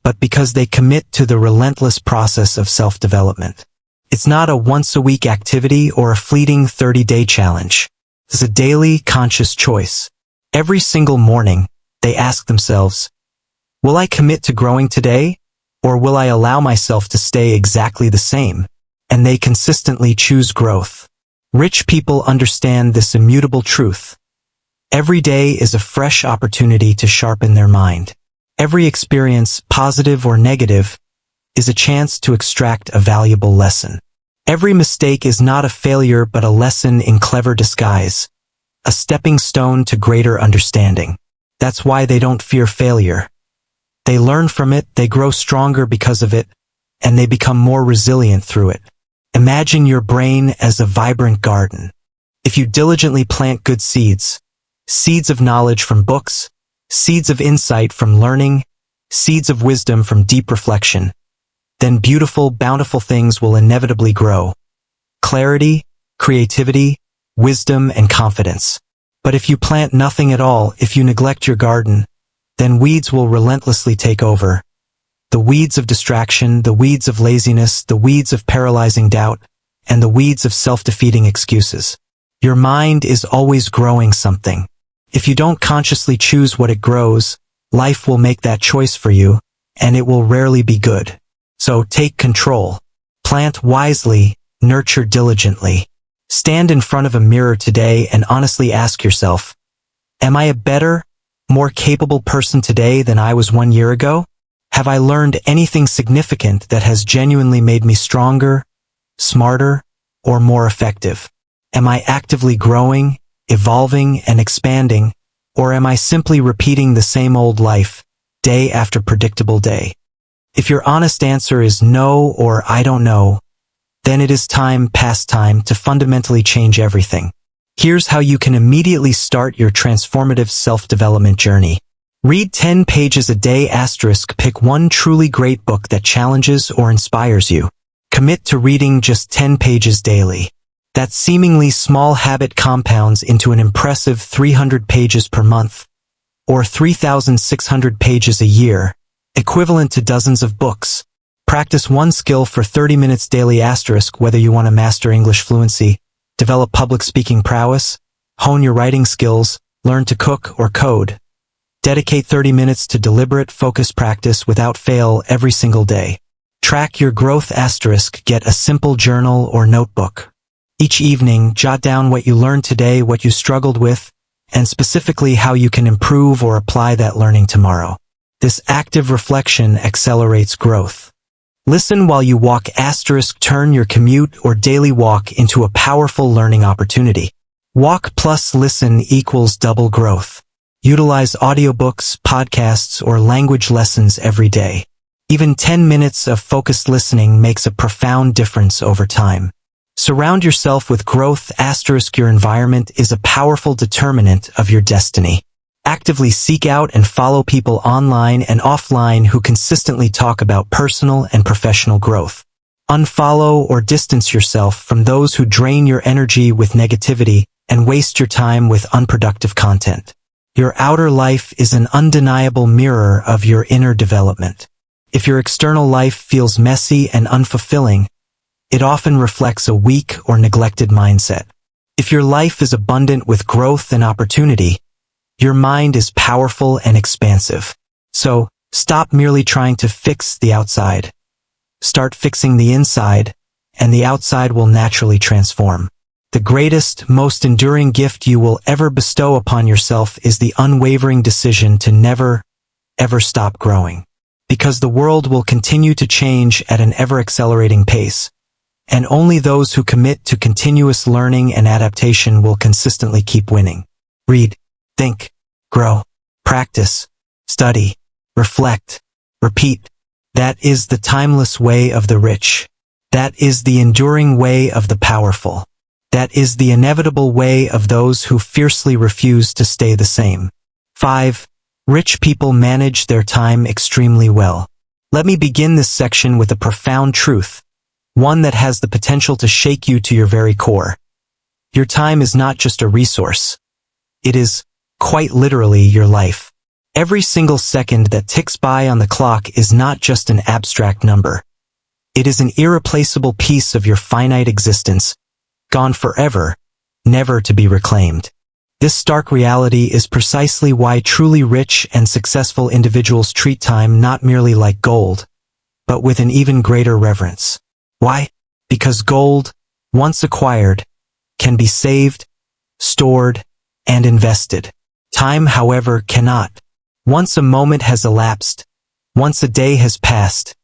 [SPEAKER 1] but because they commit to the relentless process of self-development. It's not a once-a-week activity or a fleeting 30-day challenge. It's a daily, conscious choice. Every single morning, they ask themselves, will I commit to growing today, or will I allow myself to stay exactly the same? And they consistently choose growth. Rich people understand this immutable truth. Every day is a fresh opportunity to sharpen their mind. Every experience, positive or negative, is a chance to extract a valuable lesson. Every mistake is not a failure but a lesson in clever disguise, a stepping stone to greater understanding. That's why they don't fear failure. They learn from it, they grow stronger because of it, and they become more resilient through it. Imagine your brain as a vibrant garden. If you diligently plant good seeds, seeds of knowledge from books, seeds of insight from learning, seeds of wisdom from deep reflection, then beautiful, bountiful things will inevitably grow. Clarity, creativity, wisdom, and confidence. But if you plant nothing at all, if you neglect your garden, then weeds will relentlessly take over. The weeds of distraction, the weeds of laziness, the weeds of paralyzing doubt, and the weeds of self-defeating excuses. Your mind is always growing something. If you don't consciously choose what it grows, life will make that choice for you, and it will rarely be good. So take control. Plant wisely, nurture diligently. Stand in front of a mirror today and honestly ask yourself, am I a better, more capable person today than I was 1 year ago? Have I learned anything significant that has genuinely made me stronger, smarter, or more effective? Am I actively growing, evolving, and expanding, or am I simply repeating the same old life, day after predictable day? If your honest answer is no or I don't know, then it is past time to fundamentally change everything. Here's how you can immediately start your transformative self-development journey. Read 10 pages a day *. Pick one truly great book that challenges or inspires you. Commit to reading just 10 pages daily. That seemingly small habit compounds into an impressive 300 pages per month, or 3,600 pages a year, equivalent to dozens of books. Practice one skill for 30 minutes daily *. Whether you want to master English fluency, develop public speaking prowess, hone your writing skills, learn to cook or code. Dedicate 30 minutes to deliberate, focused practice without fail every single day. Track your growth *. Get a simple journal or notebook. Each evening, jot down what you learned today, what you struggled with, and specifically how you can improve or apply that learning tomorrow. This active reflection accelerates growth. Listen while you walk *. Turn your commute or daily walk into a powerful learning opportunity. Walk plus listen equals double growth. Utilize audiobooks, podcasts, or language lessons every day. Even 10 minutes of focused listening makes a profound difference over time. Surround yourself with growth *. Your environment is a powerful determinant of your destiny. Actively seek out and follow people online and offline who consistently talk about personal and professional growth. Unfollow or distance yourself from those who drain your energy with negativity and waste your time with unproductive content. Your outer life is an undeniable mirror of your inner development. If your external life feels messy and unfulfilling, it often reflects a weak or neglected mindset. If your life is abundant with growth and opportunity, your mind is powerful and expansive. So, stop merely trying to fix the outside. Start fixing the inside, and the outside will naturally transform. The greatest, most enduring gift you will ever bestow upon yourself is the unwavering decision to never, ever stop growing. Because the world will continue to change at an ever-accelerating pace, and only those who commit to continuous learning and adaptation will consistently keep winning. Read, think, grow, practice, study, reflect, repeat. That is the timeless way of the rich. That is the enduring way of the powerful. That is the inevitable way of those who fiercely refuse to stay the same. 5. Rich people manage their time extremely well. Let me begin this section with a profound truth, one that has the potential to shake you to your very core. Your time is not just a resource. It is, quite literally, your life. Every single second that ticks by on the clock is not just an abstract number. It is an irreplaceable piece of your finite existence, gone forever, never to be reclaimed. This stark reality is precisely why truly rich and successful individuals treat time not merely like gold, but with an even greater reverence. Why? Because gold, once acquired, can be saved, stored, and invested. Time, however, cannot. Once a moment has elapsed, once a day has passed,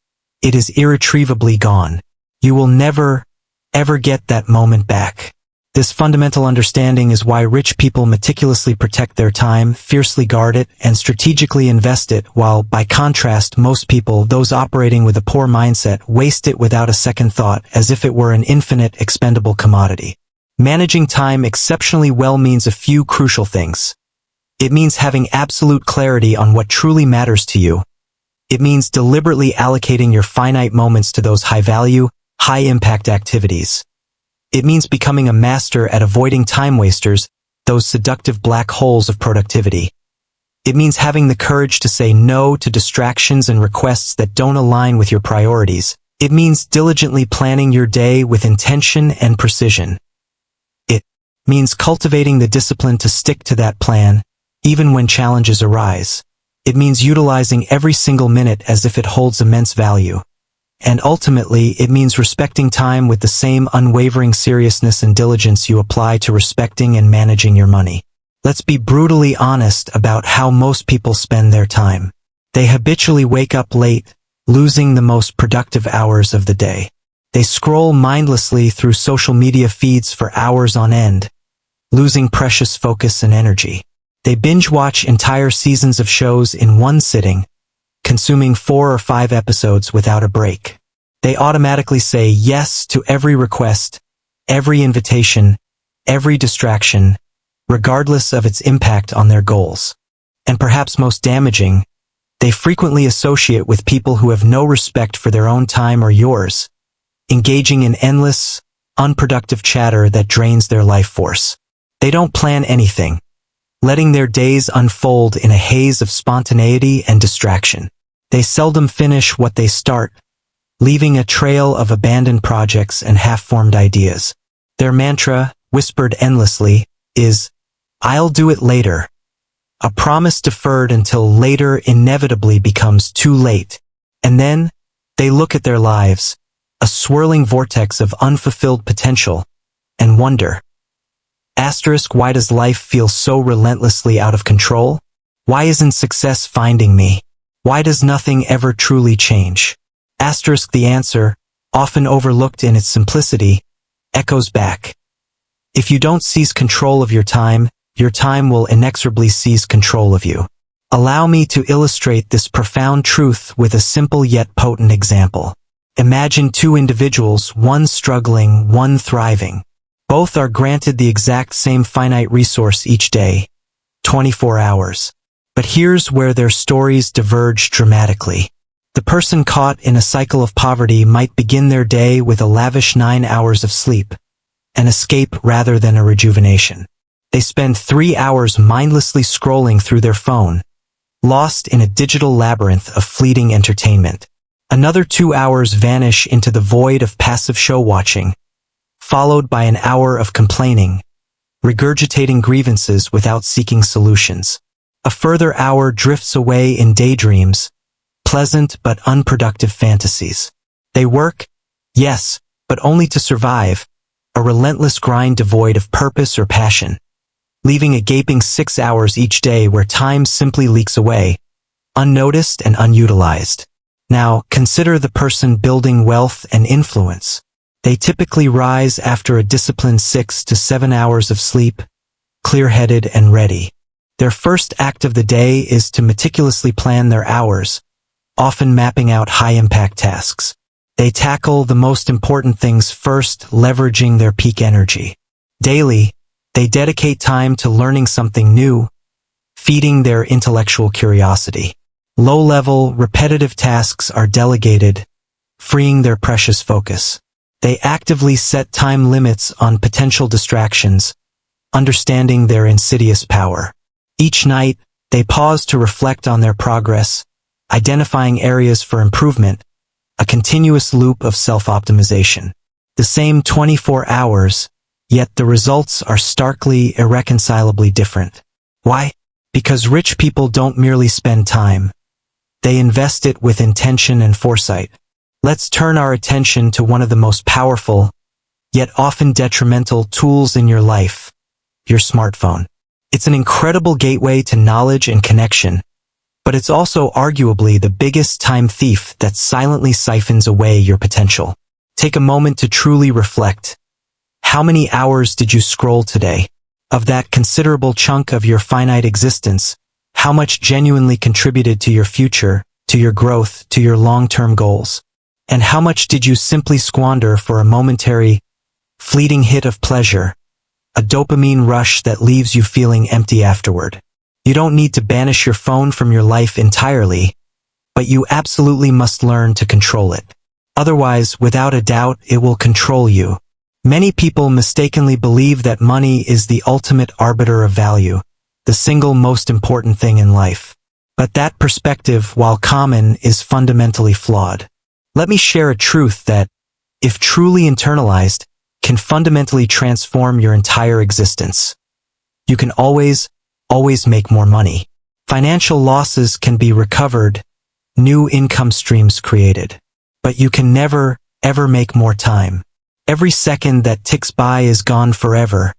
[SPEAKER 1] it is irretrievably gone. You will never, ever get that moment back. This fundamental understanding is why rich people meticulously protect their time, fiercely guard it, and strategically invest it, while, by contrast, most people, those operating with a poor mindset, waste it without a second thought, as if it were an infinite, expendable commodity. Managing time exceptionally well means a few crucial things. It means having absolute clarity on what truly matters to you. It means deliberately allocating your finite moments to those high-value, high-impact activities. It means becoming a master at avoiding time wasters, those seductive black holes of productivity. It means having the courage to say no to distractions and requests that don't align with your priorities. It means diligently planning your day with intention and precision. It means cultivating the discipline to stick to that plan, even when challenges arise. It means utilizing every single minute as if it holds immense value. And ultimately, it means respecting time with the same unwavering seriousness and diligence you apply to respecting and managing your money. Let's be brutally honest about how most people spend their time. They habitually wake up late, losing the most productive hours of the day. They scroll mindlessly through social media feeds for hours on end, losing precious focus and energy. They binge-watch entire seasons of shows in one sitting, consuming 4 or 5 episodes without a break. They automatically say yes to every request, every invitation, every distraction, regardless of its impact on their goals. And perhaps most damaging, they frequently associate with people who have no respect for their own time or yours, engaging in endless, unproductive chatter that drains their life force. They don't plan anything, letting their days unfold in a haze of spontaneity and distraction. They seldom finish what they start, leaving a trail of abandoned projects and half-formed ideas. Their mantra, whispered endlessly, is, "I'll do it later." A promise deferred until later inevitably becomes too late. And then, they look at their lives, a swirling vortex of unfulfilled potential, and wonder, why does life feel so relentlessly out of control? Why isn't success finding me? Why does nothing ever truly change? The answer, often overlooked in its simplicity, echoes back. If you don't seize control of your time will inexorably seize control of you. Allow me to illustrate this profound truth with a simple yet potent example. Imagine 2 individuals, one struggling, one thriving. Both are granted the exact same finite resource each day, 24 hours. But here's where their stories diverge dramatically. The person caught in a cycle of poverty might begin their day with a lavish 9 hours of sleep, an escape rather than a rejuvenation. They spend 3 hours mindlessly scrolling through their phone, lost in a digital labyrinth of fleeting entertainment. Another 2 hours vanish into the void of passive show watching, followed by an hour of complaining, regurgitating grievances without seeking solutions. A further hour drifts away in daydreams, pleasant but unproductive fantasies. They work, yes, but only to survive, a relentless grind devoid of purpose or passion, leaving a gaping 6 hours each day where time simply leaks away, unnoticed and unutilized. Now, consider the person building wealth and influence. They typically rise after a disciplined 6 to 7 hours of sleep, clear-headed and ready. Their first act of the day is to meticulously plan their hours, often mapping out high-impact tasks. They tackle the most important things first, leveraging their peak energy. Daily, they dedicate time to learning something new, feeding their intellectual curiosity. Low-level, repetitive tasks are delegated, freeing their precious focus. They actively set time limits on potential distractions, understanding their insidious power. Each night, they pause to reflect on their progress, identifying areas for improvement, a continuous loop of self-optimization. The same 24 hours, yet the results are starkly, irreconcilably different. Why? Because rich people don't merely spend time. They invest it with intention and foresight. Let's turn our attention to one of the most powerful, yet often detrimental tools in your life, your smartphone. It's an incredible gateway to knowledge and connection, but it's also arguably the biggest time thief that silently siphons away your potential. Take a moment to truly reflect. How many hours did you scroll today? Of that considerable chunk of your finite existence, how much genuinely contributed to your future, to your growth, to your long-term goals? And how much did you simply squander for a momentary, fleeting hit of pleasure, a dopamine rush that leaves you feeling empty afterward? You don't need to banish your phone from your life entirely, but you absolutely must learn to control it. Otherwise, without a doubt, it will control you. Many people mistakenly believe that money is the ultimate arbiter of value, the single most important thing in life. But that perspective, while common, is fundamentally flawed. Let me share a truth that, if truly internalized, can fundamentally transform your entire existence. You can always make more money. Financial losses can be recovered, new income streams created. But you can never, ever make more time. Every second that ticks by is gone forever,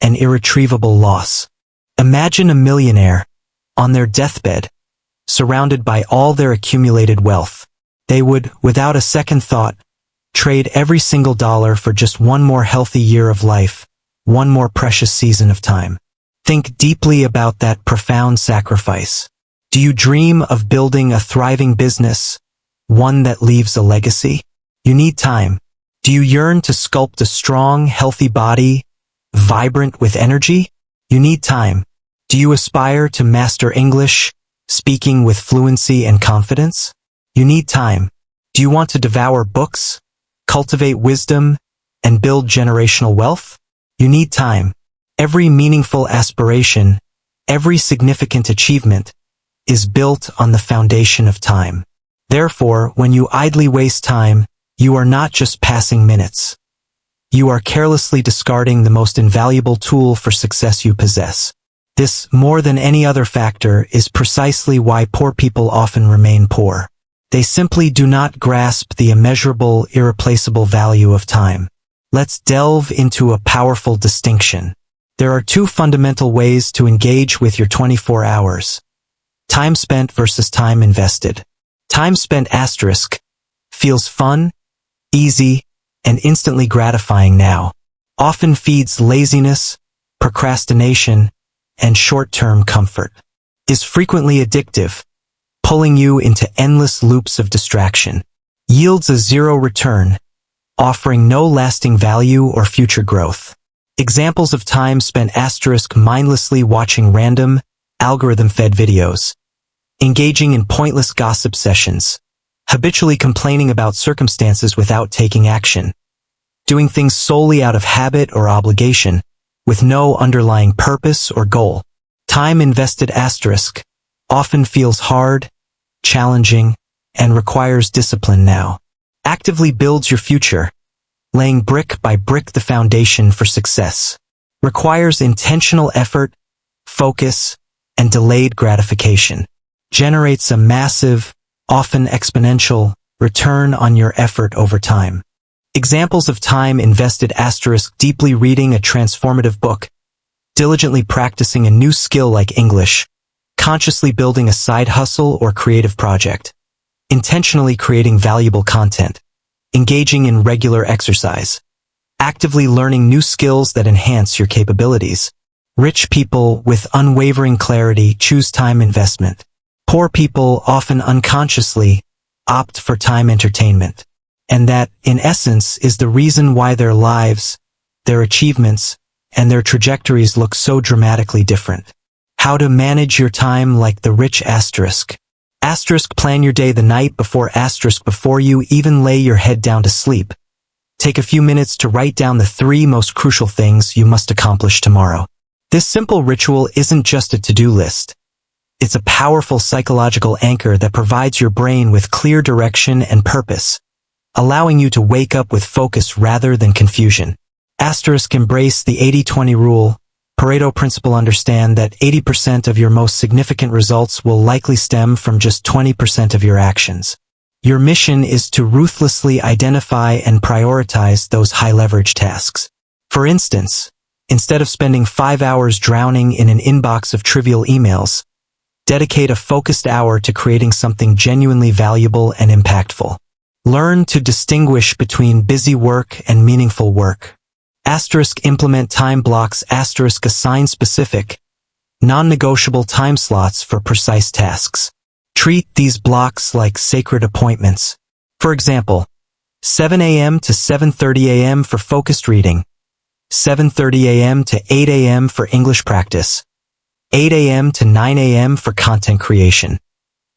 [SPEAKER 1] an irretrievable loss. Imagine a millionaire, on their deathbed, surrounded by all their accumulated wealth. They would, without a second thought, trade every single dollar for just one more healthy year of life, one more precious season of time. Think deeply about that profound sacrifice. Do you dream of building a thriving business, one that leaves a legacy? You need time. Do you yearn to sculpt a strong, healthy body, vibrant with energy? You need time. Do you aspire to master English, speaking with fluency and confidence? You need time. Do you want to devour books, cultivate wisdom, and build generational wealth? You need time. Every meaningful aspiration, every significant achievement, is built on the foundation of time. Therefore, when you idly waste time, you are not just passing minutes. You are carelessly discarding the most invaluable tool for success you possess. This, more than any other factor, is precisely why poor people often remain poor. They simply do not grasp the immeasurable, irreplaceable value of time. Let's delve into a powerful distinction. There are two fundamental ways to engage with your 24 hours. Time spent versus time invested. Time spent feels fun, easy, and instantly gratifying now. Often feeds laziness, procrastination, and short-term comfort. Is frequently addictive, pulling you into endless loops of distraction. Yields a zero return, offering no lasting value or future growth. Examples of time spent mindlessly watching random, algorithm-fed videos, engaging in pointless gossip sessions, habitually complaining about circumstances without taking action, doing things solely out of habit or obligation, with no underlying purpose or goal. Time invested often feels hard, challenging, and requires discipline now. Actively builds your future, laying brick by brick the foundation for success. Requires intentional effort, focus, and delayed gratification. Generates a massive, often exponential, return on your effort over time. Examples of time invested: deeply reading a transformative book, diligently practicing a new skill like English, consciously building a side hustle or creative project, intentionally creating valuable content, engaging in regular exercise, actively learning new skills that enhance your capabilities. Rich people with unwavering clarity choose time investment. Poor people often unconsciously opt for time entertainment. And that, in essence, is the reason why their lives, their achievements, and their trajectories look so dramatically different. How to manage your time like the rich asterisk. Asterisk, plan your day the night before asterisk before you even lay your head down to sleep. Take a few minutes to write down the 3 most crucial things you must accomplish tomorrow. This simple ritual isn't just a to-do list. It's a powerful psychological anchor that provides your brain with clear direction and purpose, allowing you to wake up with focus rather than confusion. Asterisk, embrace the 80-20 rule. Pareto principle, understand that 80% of your most significant results will likely stem from just 20% of your actions. Your mission is to ruthlessly identify and prioritize those high-leverage tasks. For instance, instead of spending 5 hours drowning in an inbox of trivial emails, dedicate a focused hour to creating something genuinely valuable and impactful. Learn to distinguish between busy work and meaningful work. Asterisk, implement time blocks. Asterisk, assign specific, non-negotiable time slots for precise tasks. Treat these blocks like sacred appointments. For example, 7 a.m. to 7:30 a.m. for focused reading, 7:30 a.m. to 8 a.m. for English practice, 8 a.m. to 9 a.m. for content creation,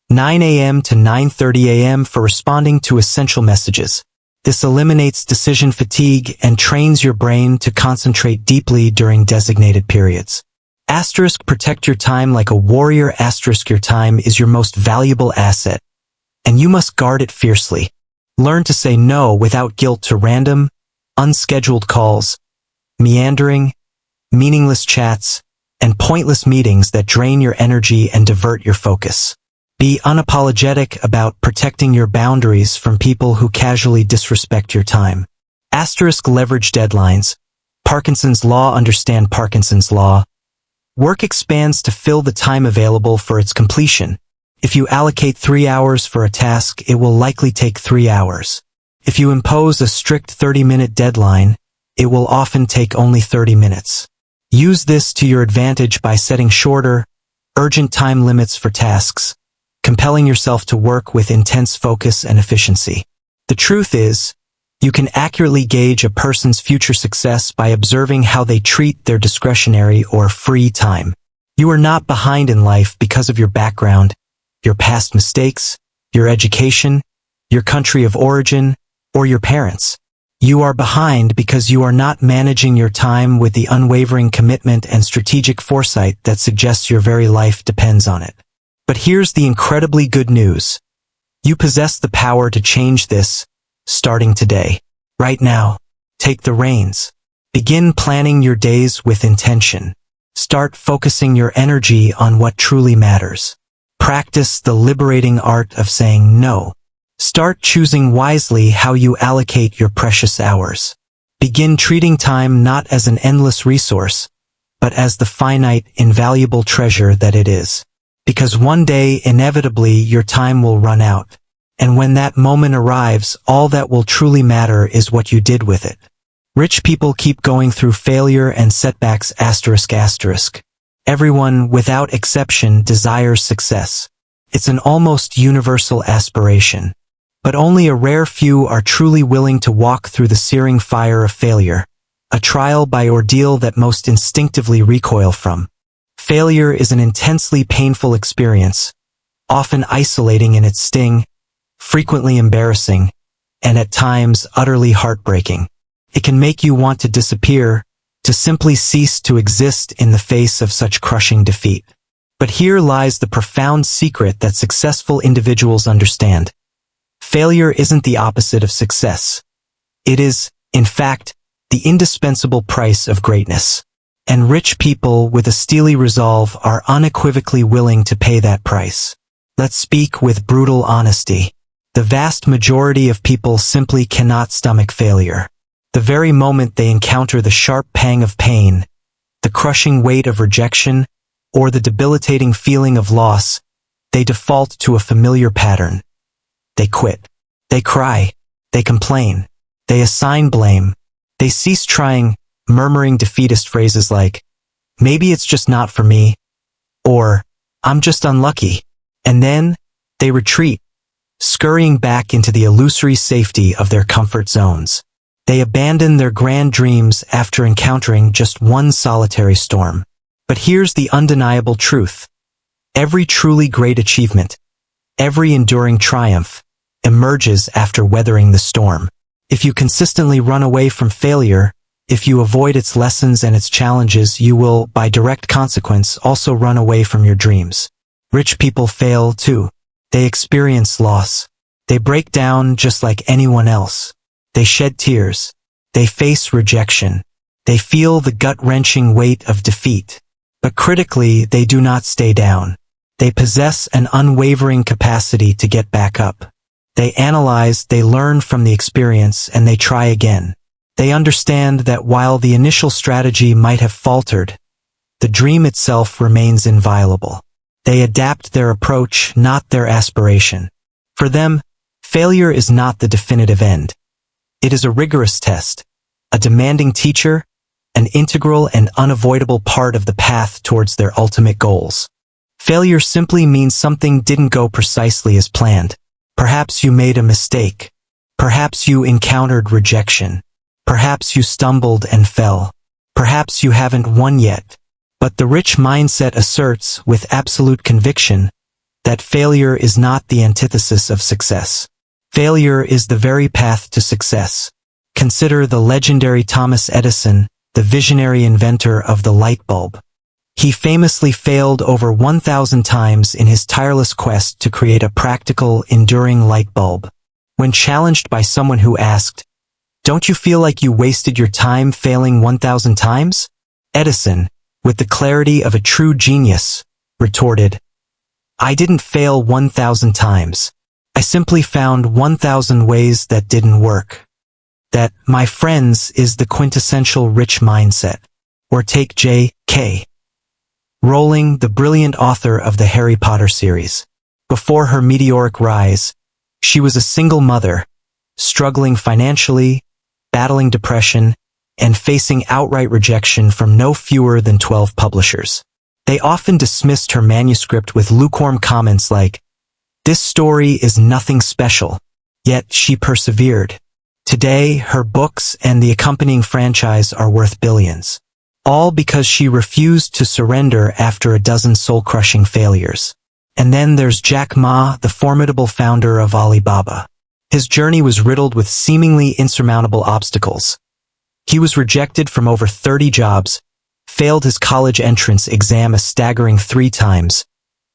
[SPEAKER 1] 9 a.m. to 9:30 a.m. for responding to essential messages. This eliminates decision fatigue and trains your brain to concentrate deeply during designated periods. Asterisk, protect your time like a warrior. Asterisk, your time is your most valuable asset, and you must guard it fiercely. Learn to say no without guilt to random, unscheduled calls, meandering, meaningless chats, and pointless meetings that drain your energy and divert your focus. Be unapologetic about protecting your boundaries from people who casually disrespect your time. Asterisk, leverage deadlines. Parkinson's law, understand Parkinson's law. Work expands to fill the time available for its completion. If you allocate 3 hours for a task, it will likely take 3 hours. If you impose a strict 30-minute deadline, it will often take only 30 minutes. Use this to your advantage by setting shorter, urgent time limits for tasks, compelling yourself to work with intense focus and efficiency. The truth is, you can accurately gauge a person's future success by observing how they treat their discretionary or free time. You are not behind in life because of your background, your past mistakes, your education, your country of origin, or your parents. You are behind because you are not managing your time with the unwavering commitment and strategic foresight that suggests your very life depends on it. But here's the incredibly good news. You possess the power to change this, starting today. Right now, take the reins. Begin planning your days with intention. Start focusing your energy on what truly matters. Practice the liberating art of saying no. Start choosing wisely how you allocate your precious hours. Begin treating time not as an endless resource, but as the finite, invaluable treasure that it is. Because one day, inevitably, your time will run out. And when that moment arrives, all that will truly matter is what you did with it. Rich people keep going through failure and setbacks. Asterisk, asterisk. Everyone, without exception, desires success. It's an almost universal aspiration. But only a rare few are truly willing to walk through the searing fire of failure, a trial by ordeal that most instinctively recoil from. Failure is an intensely painful experience, often isolating in its sting, frequently embarrassing, and at times utterly heartbreaking. It can make you want to disappear, to simply cease to exist in the face of such crushing defeat. But here lies the profound secret that successful individuals understand. Failure isn't the opposite of success. It is, in fact, the indispensable price of greatness. And rich people with a steely resolve are unequivocally willing to pay that price. Let's speak with brutal honesty. The vast majority of people simply cannot stomach failure. The very moment they encounter the sharp pang of pain, the crushing weight of rejection, or the debilitating feeling of loss, they default to a familiar pattern. They quit. They cry. They complain. They assign blame. They cease trying, murmuring defeatist phrases like, "Maybe it's just not for me," or "I'm just unlucky." And then, they retreat, scurrying back into the illusory safety of their comfort zones. They abandon their grand dreams after encountering just one solitary storm. But here's the undeniable truth. Every truly great achievement, every enduring triumph, emerges after weathering the storm. If you consistently run away from failure, if you avoid its lessons and its challenges, you will, by direct consequence, also run away from your dreams. Rich people fail too. They experience loss. They break down just like anyone else. They shed tears. They face rejection. They feel the gut-wrenching weight of defeat. But critically, they do not stay down. They possess an unwavering capacity to get back up. They analyze, they learn from the experience, and they try again. They understand that while the initial strategy might have faltered, the dream itself remains inviolable. They adapt their approach, not their aspiration. For them, failure is not the definitive end. It is a rigorous test, a demanding teacher, an integral and unavoidable part of the path towards their ultimate goals. Failure simply means something didn't go precisely as planned. Perhaps you made a mistake. Perhaps you encountered rejection. Perhaps you stumbled and fell. Perhaps you haven't won yet. But the rich mindset asserts with absolute conviction that failure is not the antithesis of success. Failure is the very path to success. Consider the legendary Thomas Edison, the visionary inventor of the light bulb. He famously failed over 1,000 times in his tireless quest to create a practical, enduring light bulb. When challenged by someone who asked, "Don't you feel like you wasted your time failing 1,000 times?" Edison, with the clarity of a true genius, retorted, "I didn't fail 1,000 times. I simply found 1,000 ways that didn't work." That, my friends, is the quintessential rich mindset. Or take J.K. Rowling, the brilliant author of the Harry Potter series. Before her meteoric rise, she was a single mother, struggling financially, battling depression, and facing outright rejection from no fewer than 12 publishers. They often dismissed her manuscript with lukewarm comments like, "This story is nothing special." Yet she persevered. Today, her books and the accompanying franchise are worth billions. All because she refused to surrender after a dozen soul-crushing failures. And then there's Jack Ma, the formidable founder of Alibaba. His journey was riddled with seemingly insurmountable obstacles. He was rejected from over 30 jobs, failed his college entrance exam a staggering 3 times,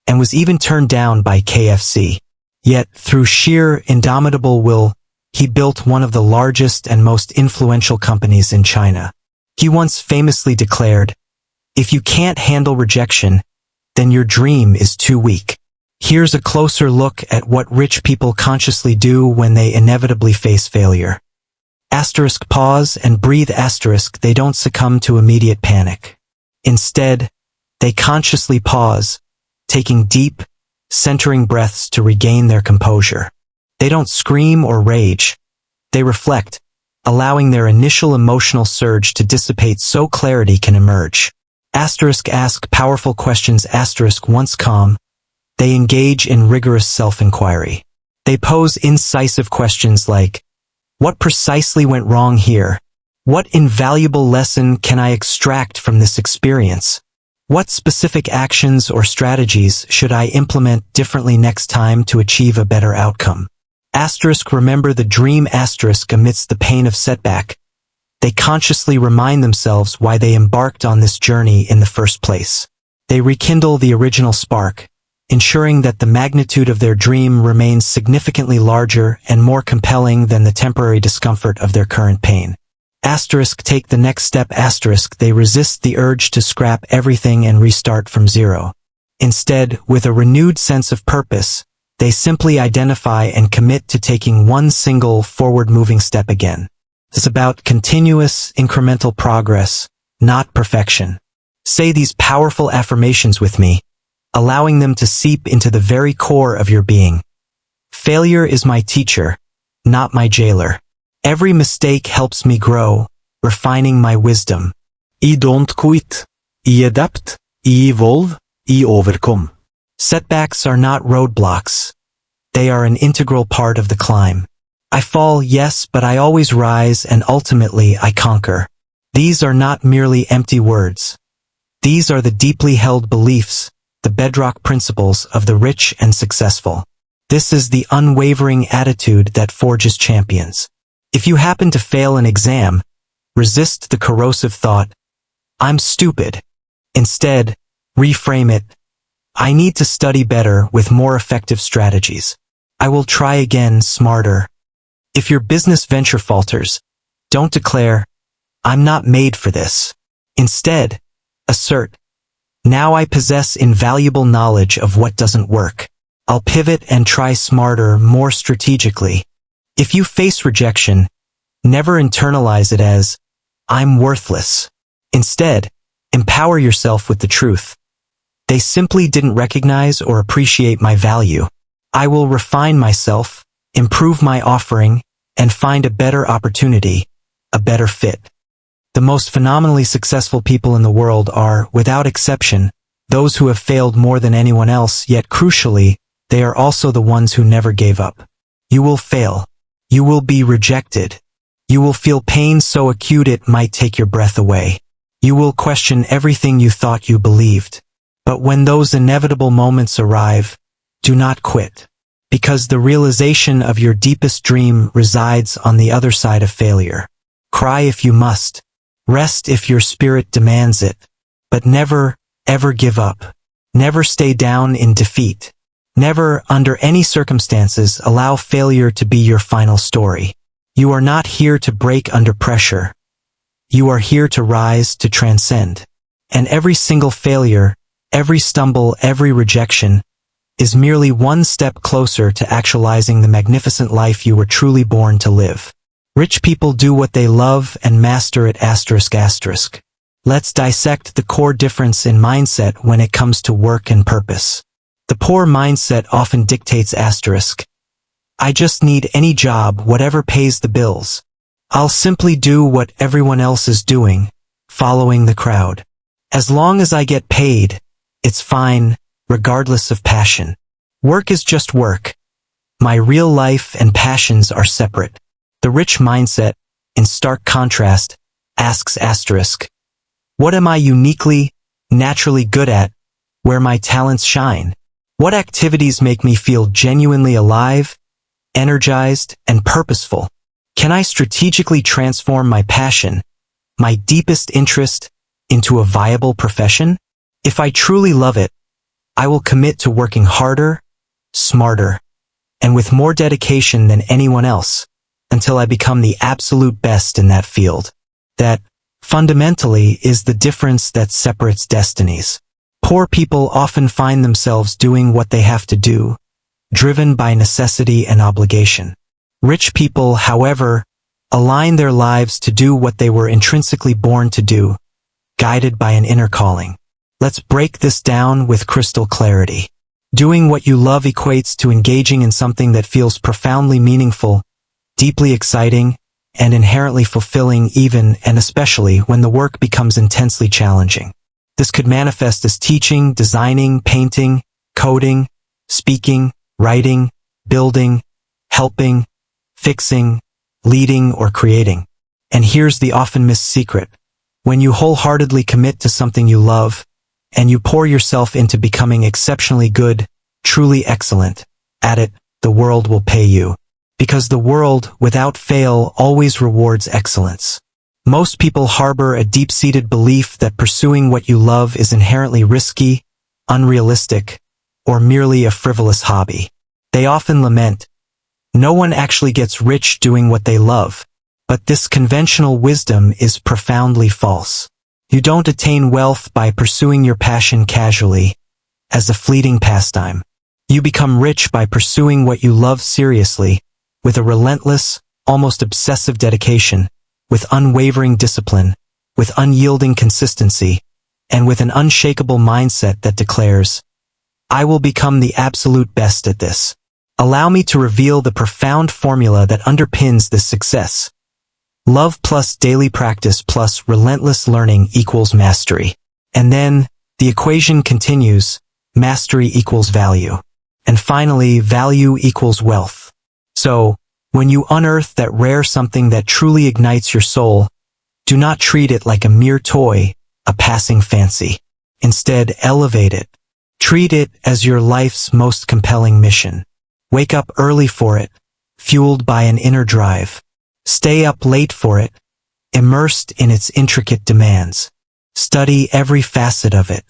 [SPEAKER 1] and was even turned down by KFC. Yet, through sheer, indomitable will, he built one of the largest and most influential companies in China. He once famously declared, "If you can't handle rejection, then your dream is too weak." Here's a closer look at what rich people consciously do when they inevitably face failure. Asterisk pause and breathe asterisk. They don't succumb to immediate panic. Instead, they consciously pause, taking deep, centering breaths to regain their composure. They don't scream or rage. They reflect, allowing their initial emotional surge to dissipate so clarity can emerge. Asterisk ask powerful questions. Asterisk once calm, they engage in rigorous self-inquiry. They pose incisive questions like, what precisely went wrong here? What invaluable lesson can I extract from this experience? What specific actions or strategies should I implement differently next time to achieve a better outcome? Asterisk remember the dream. Asterisk amidst the pain of setback, they consciously remind themselves why they embarked on this journey in the first place. They rekindle the original spark, ensuring that the magnitude of their dream remains significantly larger and more compelling than the temporary discomfort of their current pain. Asterisk take the next step. Asterisk they resist the urge to scrap everything and restart from zero. Instead, with a renewed sense of purpose, they simply identify and commit to taking one single forward-moving step again. It's about continuous, incremental progress, not perfection. Say these powerful affirmations with me, allowing them to seep into the very core of your being. Failure is my teacher, not my jailer. Every mistake helps me grow, refining my wisdom.
[SPEAKER 2] I don't quit. I adapt. I evolve. I overcome.
[SPEAKER 1] Setbacks are not roadblocks. They are an integral part of the climb. I fall, yes, but I always rise and ultimately I conquer. These are not merely empty words. These are the deeply held beliefs, the bedrock principles of the rich and successful. This is the unwavering attitude that forges champions. If you happen to fail an exam, resist the corrosive thought, "I'm stupid." Instead, reframe it, "I need to study better with more effective strategies. I will try again smarter." If your business venture falters, don't declare, "I'm not made for this." Instead, assert, "Now I possess invaluable knowledge of what doesn't work. I'll pivot and try smarter, more strategically." If you face rejection, never internalize it as, "I'm worthless." Instead, empower yourself with the truth. "They simply didn't recognize or appreciate my value. I will refine myself, improve my offering, and find a better opportunity, a better fit." The most phenomenally successful people in the world are, without exception, those who have failed more than anyone else, yet crucially, they are also the ones who never gave up. You will fail. You will be rejected. You will feel pain so acute it might take your breath away. You will question everything you thought you believed. But when those inevitable moments arrive, do not quit. Because the realization of your deepest dream resides on the other side of failure. Cry if you must. Rest if your spirit demands it. But never, ever give up. Never stay down in defeat. Never, under any circumstances, allow failure to be your final story. You are not here to break under pressure. You are here to rise, to transcend. And every single failure, every stumble, every rejection, is merely one step closer to actualizing the magnificent life you were truly born to live. Rich people do what they love and master it ***. Let's dissect the core difference in mindset when it comes to work and purpose. The poor mindset often dictates ***. I just need any job, whatever pays the bills. I'll simply do what everyone else is doing, following the crowd. As long as I get paid, it's fine, regardless of passion. Work is just work. My real life and passions are separate. The rich mindset, in stark contrast, asks ***. What am I uniquely, naturally good at, where my talents shine? What activities make me feel genuinely alive, energized, and purposeful? Can I strategically transform my passion, my deepest interest, into a viable profession? If I truly love it, I will commit to working harder, smarter, and with more dedication than anyone else, until I become the absolute best in that field. That, fundamentally, is the difference that separates destinies. Poor people often find themselves doing what they have to do, driven by necessity and obligation. Rich people, however, align their lives to do what they were intrinsically born to do, guided by an inner calling. Let's break this down with crystal clarity. Doing what you love equates to engaging in something that feels profoundly meaningful, deeply exciting, and inherently fulfilling, even and especially when the work becomes intensely challenging. This could manifest as teaching, designing, painting, coding, speaking, writing, building, helping, fixing, leading, or creating. And here's the often missed secret. When you wholeheartedly commit to something you love, and you pour yourself into becoming exceptionally good, truly excellent, at it, the world will pay you. Because the world, without fail, always rewards excellence. Most people harbor a deep-seated belief that pursuing what you love is inherently risky, unrealistic, or merely a frivolous hobby. They often lament, "No one actually gets rich doing what they love." But this conventional wisdom is profoundly false. You don't attain wealth by pursuing your passion casually, as a fleeting pastime. You become rich by pursuing what you love seriously, with a relentless, almost obsessive dedication, with unwavering discipline, with unyielding consistency, and with an unshakable mindset that declares, "I will become the absolute best at this." Allow me to reveal the profound formula that underpins this success. Love plus daily practice plus relentless learning equals mastery. And then, the equation continues, mastery equals value. And finally, value equals wealth. So, When you unearth that rare something that truly ignites your soul, do not treat it like a mere toy, a passing fancy. Instead, elevate it. Treat it as your life's most compelling mission. Wake up early for it, fueled by an inner drive. Stay up late for it, immersed in its intricate demands. Study every facet of it.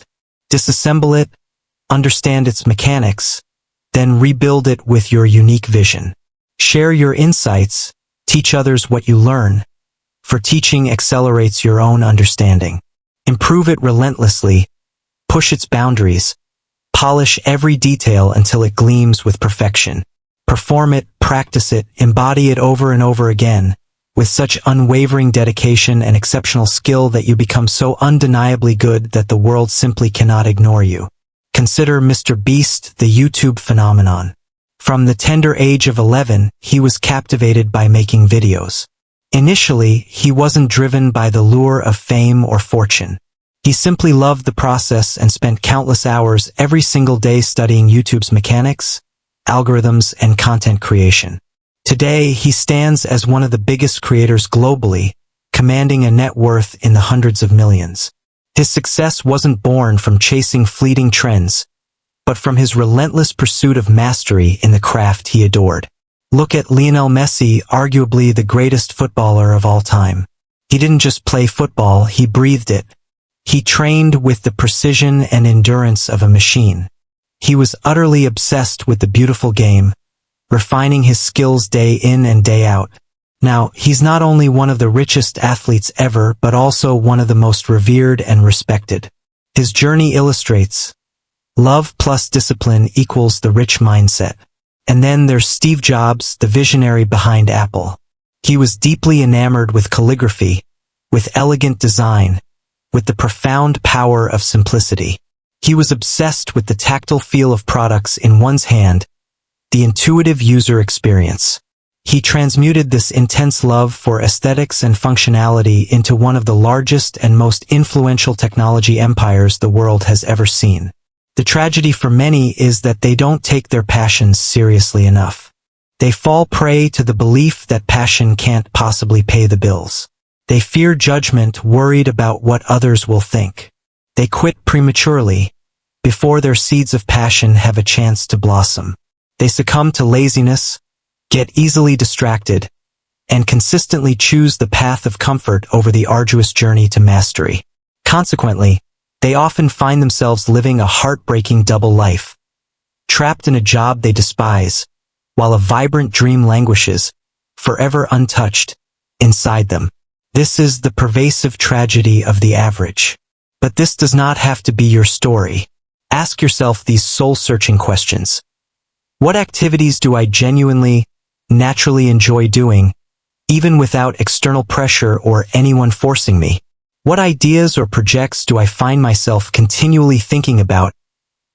[SPEAKER 1] Disassemble it, understand its mechanics, then rebuild it with your unique vision. Share your insights, teach others what you learn, for teaching accelerates your own understanding. Improve it relentlessly, push its boundaries, polish every detail until it gleams with perfection. Perform it, practice it, embody it over and over again, with such unwavering dedication and exceptional skill that you become so undeniably good that the world simply cannot ignore you. Consider Mr. Beast, the YouTube phenomenon. From the tender age of 11, he was captivated by making videos. Initially, he wasn't driven by the lure of fame or fortune. He simply loved the process and spent countless hours every single day studying YouTube's mechanics, algorithms, and content creation. Today, he stands as one of the biggest creators globally, commanding a net worth in the hundreds of millions. His success wasn't born from chasing fleeting trends, but from his relentless pursuit of mastery in the craft he adored. Look at Lionel Messi, arguably the greatest footballer of all time. He didn't just play football, he breathed it. He trained with the precision and endurance of a machine. He was utterly obsessed with the beautiful game, refining his skills day in and day out. Now, he's not only one of the richest athletes ever, but also one of the most revered and respected. His journey illustrates love plus discipline equals the rich mindset. And then there's Steve Jobs, the visionary behind Apple. He was deeply enamored with calligraphy, with elegant design, with the profound power of simplicity. He was obsessed with the tactile feel of products in one's hand, the intuitive user experience. He transmuted this intense love for aesthetics and functionality into one of the largest and most influential technology empires the world has ever seen. The tragedy for many is that they don't take their passions seriously enough. They fall prey to the belief that passion can't possibly pay the bills. They fear judgment, worried about what others will think. They quit prematurely, before their seeds of passion have a chance to blossom. They succumb to laziness, get easily distracted, and consistently choose the path of comfort over the arduous journey to mastery. Consequently, they often find themselves living a heartbreaking double life, trapped in a job they despise, while a vibrant dream languishes, forever untouched, inside them. This is the pervasive tragedy of the average. But this does not have to be your story. Ask yourself these soul-searching questions. What activities do I genuinely, naturally enjoy doing, even without external pressure or anyone forcing me? What ideas or projects do I find myself continually thinking about,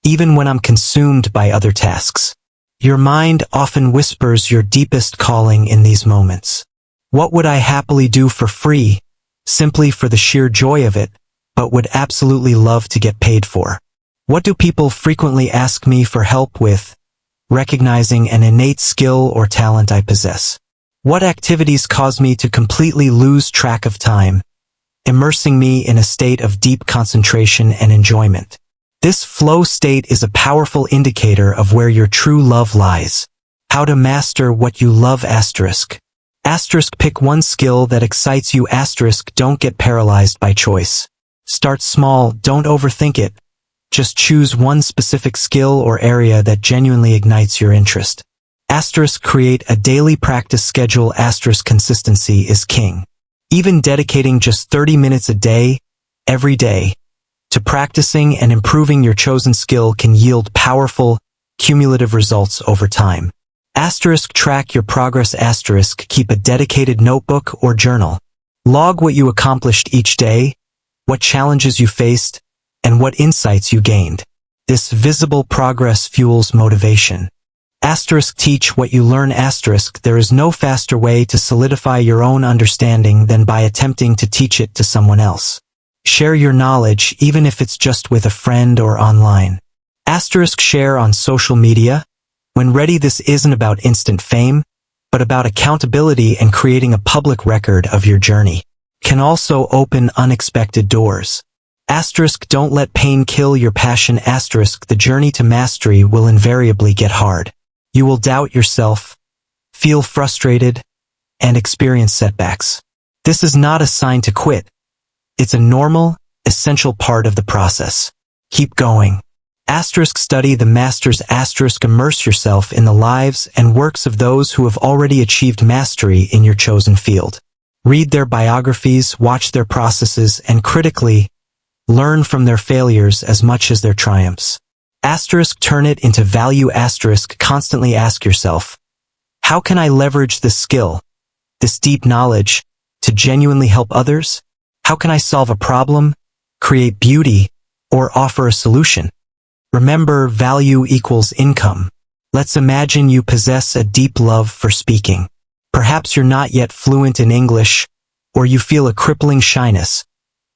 [SPEAKER 1] even when I'm consumed by other tasks? Your mind often whispers your deepest calling in these moments. What would I happily do for free, simply for the sheer joy of it, but would absolutely love to get paid for? What do people frequently ask me for help with, recognizing an innate skill or talent I possess? What activities cause me to completely lose track of time, immersing me in a state of deep concentration and enjoyment? This flow state is a powerful indicator of where your true love lies. How to master what you love asterisk. Asterisk pick one skill that excites you asterisk don't get paralyzed by choice. Start small, don't overthink it. Just choose one specific skill or area that genuinely ignites your interest. Asterisk create a daily practice schedule asterisk consistency is king. Even dedicating just 30 minutes a day, every day, to practicing and improving your chosen skill can yield powerful, cumulative results over time. Asterisk track your progress asterisk keep a dedicated notebook or journal. Log what you accomplished each day, what challenges you faced, and what insights you gained. This visible progress fuels motivation. Asterisk teach what you learn asterisk there is no faster way to solidify your own understanding than by attempting to teach it to someone else. Share your knowledge even if it's just with a friend or online. Asterisk share on social media. When ready, this isn't about instant fame, but about accountability and creating a public record of your journey. Can also open unexpected doors. Asterisk, don't let pain kill your passion. Asterisk, the journey to mastery will invariably get hard. You will doubt yourself, feel frustrated, and experience setbacks. This is not a sign to quit. It's a normal, essential part of the process. Keep going. Asterisk, study the masters. Asterisk, immerse yourself in the lives and works of those who have already achieved mastery in your chosen field. Read their biographies, watch their processes, and critically, learn from their failures as much as their triumphs. Asterisk, turn it into value. Asterisk, constantly ask yourself, how can I leverage this skill, this deep knowledge, to genuinely help others? How can I solve a problem, create beauty, or offer a solution? Remember, value equals income. Let's imagine you possess a deep love for speaking. Perhaps you're not yet fluent in English, or you feel a crippling shyness,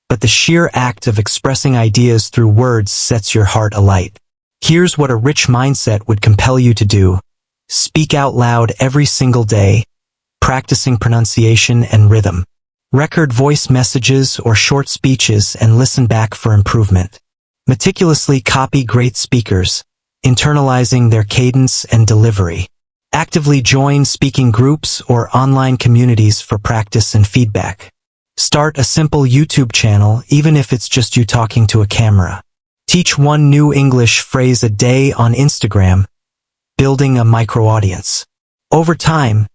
[SPEAKER 1] but the sheer act of expressing ideas through words sets your heart alight. Here's what a rich mindset would compel you to do. Speak out loud every single day, practicing pronunciation and rhythm. Record voice messages or short speeches and listen back for improvement. Meticulously copy great speakers, internalizing their cadence and delivery. Actively join speaking groups or online communities for practice and feedback. Start a simple YouTube channel, even if it's just you talking to a camera. Teach one new English phrase a day on Instagram, building a micro-audience. Over time,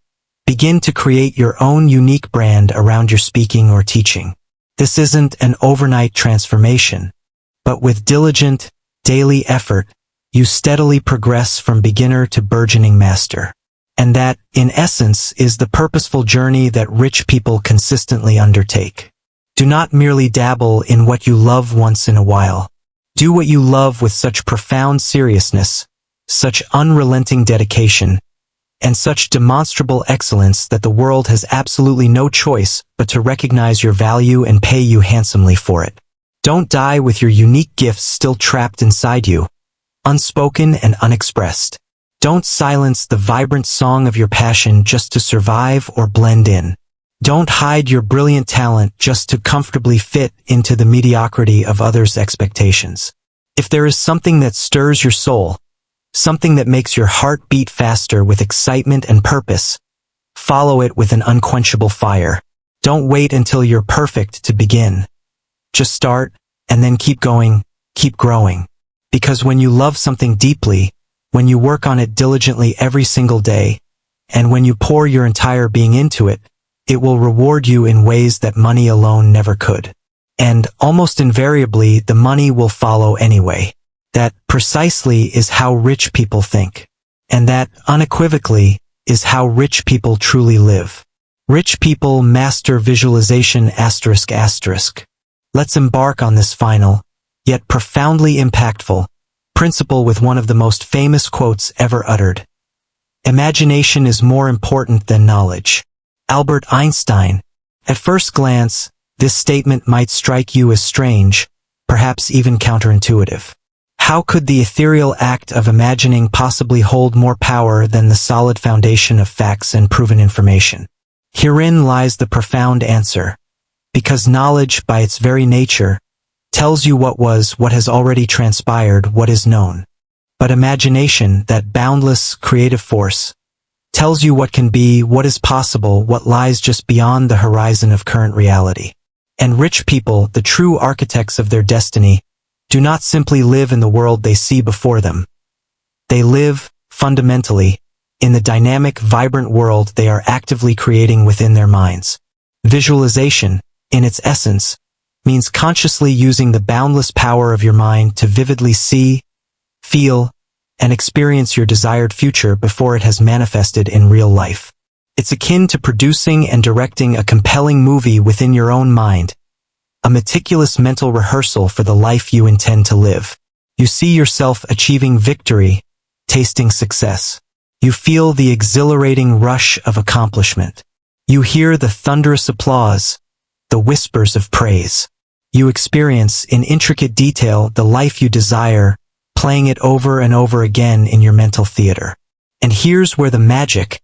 [SPEAKER 1] begin to create your own unique brand around your speaking or teaching. This isn't an overnight transformation, but with diligent, daily effort, you steadily progress from beginner to burgeoning master. And that, in essence, is the purposeful journey that rich people consistently undertake. Do not merely dabble in what you love once in a while. Do what you love with such profound seriousness, such unrelenting dedication, and such demonstrable excellence that the world has absolutely no choice but to recognize your value and pay you handsomely for it. Don't die with your unique gifts still trapped inside you, unspoken and unexpressed. Don't silence the vibrant song of your passion just to survive or blend in. Don't hide your brilliant talent just to comfortably fit into the mediocrity of others' expectations. If there is something that stirs your soul, something that makes your heart beat faster with excitement and purpose, follow it with an unquenchable fire. Don't wait until you're perfect to begin. Just start, and then keep going, keep growing. Because when you love something deeply, when you work on it diligently every single day, and when you pour your entire being into it, it will reward you in ways that money alone never could. And, almost invariably, the money will follow anyway. That, precisely, is how rich people think. And that, unequivocally, is how rich people truly live. Rich people master visualization ***. Let's embark on this final, yet profoundly impactful, principle with one of the most famous quotes ever uttered. Imagination is more important than knowledge. Albert Einstein. At first glance, this statement might strike you as strange, perhaps even counterintuitive. How could the ethereal act of imagining possibly hold more power than the solid foundation of facts and proven information? Herein lies the profound answer. Because knowledge, by its very nature, tells you what was, what has already transpired, what is known. But imagination, that boundless, creative force, tells you what can be, what is possible, what lies just beyond the horizon of current reality. And rich people, the true architects of their destiny, do not simply live in the world they see before them. They live, fundamentally, in the dynamic, vibrant world they are actively creating within their minds. Visualization, in its essence, means consciously using the boundless power of your mind to vividly see, feel, and experience your desired future before it has manifested in real life. It's akin to producing and directing a compelling movie within your own mind, a meticulous mental rehearsal for the life you intend to live. You see yourself achieving victory, tasting success. You feel the exhilarating rush of accomplishment. You hear the thunderous applause, the whispers of praise. You experience in intricate detail the life you desire, playing it over and over again in your mental theater. And here's where the magic,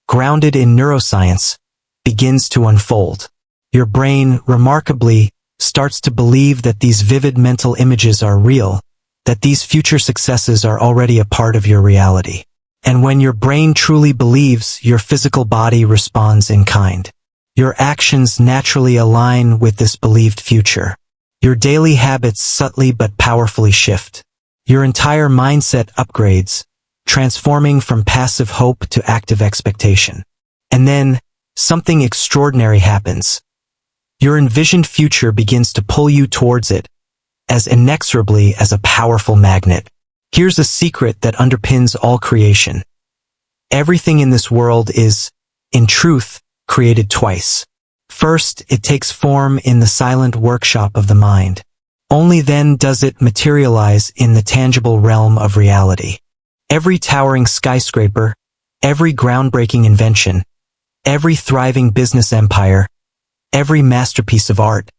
[SPEAKER 1] grounded in neuroscience, begins to unfold. Your brain, remarkably, starts to believe that these vivid mental images are real, that these future successes are already a part of your reality. And when your brain truly believes, your physical body responds in kind. Your actions naturally align with this believed future. Your daily habits subtly but powerfully shift. Your entire mindset upgrades, transforming from passive hope to active expectation. And then, something extraordinary happens. Your envisioned future begins to pull you towards it, as inexorably as a powerful magnet. Here's a secret that underpins all creation. Everything in this world is, in truth, created twice. First, it takes form in the silent workshop of the mind. Only then does it materialize in the tangible realm of reality. Every towering skyscraper, every groundbreaking invention, every thriving business empire, every masterpiece of art,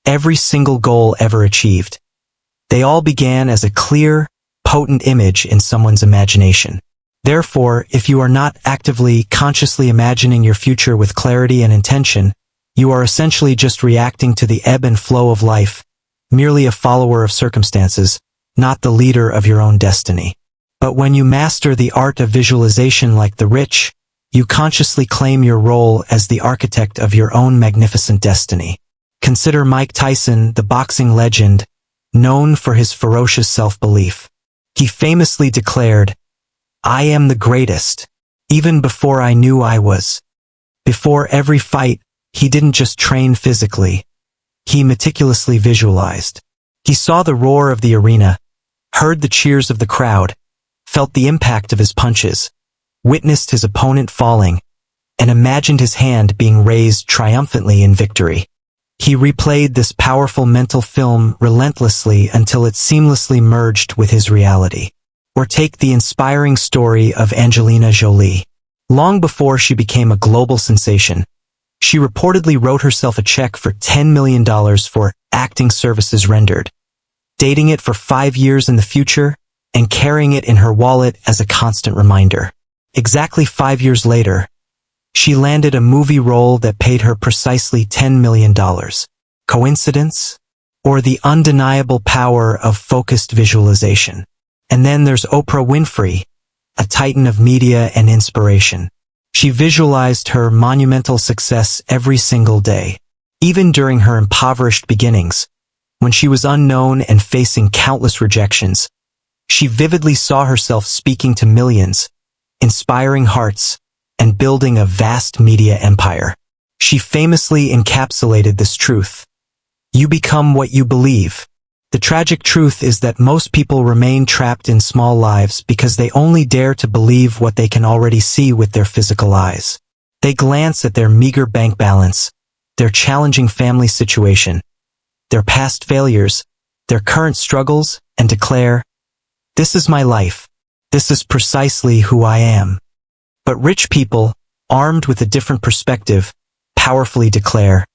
[SPEAKER 1] every single goal ever achieved. They all began as a clear, potent image in someone's imagination. Therefore, if you are not actively, consciously imagining your future with clarity and intention, you are essentially just reacting to the ebb and flow of life, merely a follower of circumstances, not the leader of your own destiny. But when you master the art of visualization like the rich, you consciously claim your role as the architect of your own magnificent destiny. Consider Mike Tyson, the boxing legend, known for his ferocious self-belief. He famously declared, "I am the greatest, even before I knew I was." Before every fight, he didn't just train physically. He meticulously visualized. He saw the roar of the arena, heard the cheers of the crowd, felt the impact of his punches, witnessed his opponent falling, and imagined his hand being raised triumphantly in victory. He replayed this powerful mental film relentlessly until it seamlessly merged with his reality. Or take the inspiring story of Angelina Jolie. Long before she became a global sensation, she reportedly wrote herself a check for $10 million for acting services rendered, dating it for 5 years in the future, and carrying it in her wallet as a constant reminder. Exactly 5 years later, she landed a movie role that paid her precisely $10 million. Coincidence? Or the undeniable power of focused visualization? And then there's Oprah Winfrey, a titan of media and inspiration. She visualized her monumental success every single day, even during her impoverished beginnings. When she was unknown and facing countless rejections, she vividly saw herself speaking to millions, inspiring hearts, and building a vast media empire. She famously encapsulated this truth. You become what you believe. The tragic truth is that most people remain trapped in small lives because they only dare to believe what they can already see with their physical eyes. They glance at their meager bank balance, their challenging family situation, their past failures, their current struggles, and declare, "This is my life. This is precisely who I am." But rich people, armed with a different perspective, powerfully declare,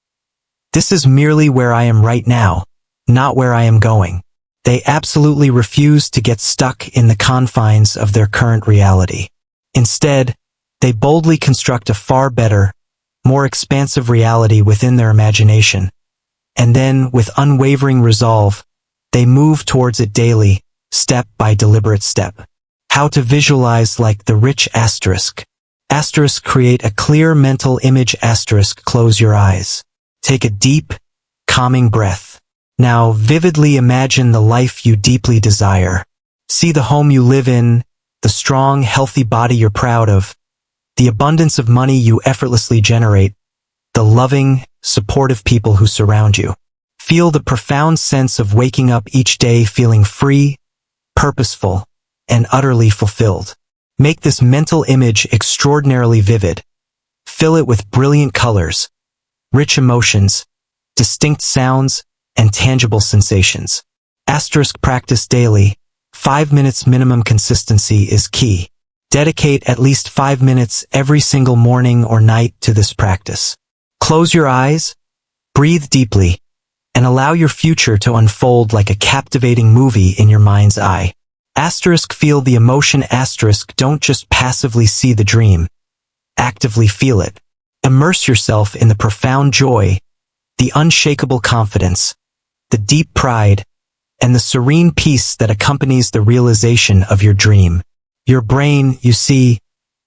[SPEAKER 1] "This is merely where I am right now, not where I am going." They absolutely refuse to get stuck in the confines of their current reality. Instead, they boldly construct a far better, more expansive reality within their imagination. And then, with unwavering resolve, they move towards it daily, step by deliberate step. How to visualize like the rich asterisk. Asterisk, create a clear mental image. Asterisk, close your eyes. Take a deep, calming breath. Now vividly imagine the life you deeply desire. See the home you live in, the strong, healthy body you're proud of, the abundance of money you effortlessly generate, the loving, supportive people who surround you. Feel the profound sense of waking up each day feeling free, purposeful, and utterly fulfilled. Make this mental image extraordinarily vivid. Fill it with brilliant colors, rich emotions, distinct sounds, and tangible sensations. Asterisk, practice daily. 5 minutes minimum. Consistency is key. Dedicate at least 5 minutes every single morning or night to this practice. Close your eyes, breathe deeply, and allow your future to unfold like a captivating movie in your mind's eye. Asterisk, feel the emotion. Asterisk, don't just passively see the dream. Actively feel it. Immerse yourself in the profound joy, the unshakable confidence, the deep pride, and the serene peace that accompanies the realization of your dream. Your brain, you see,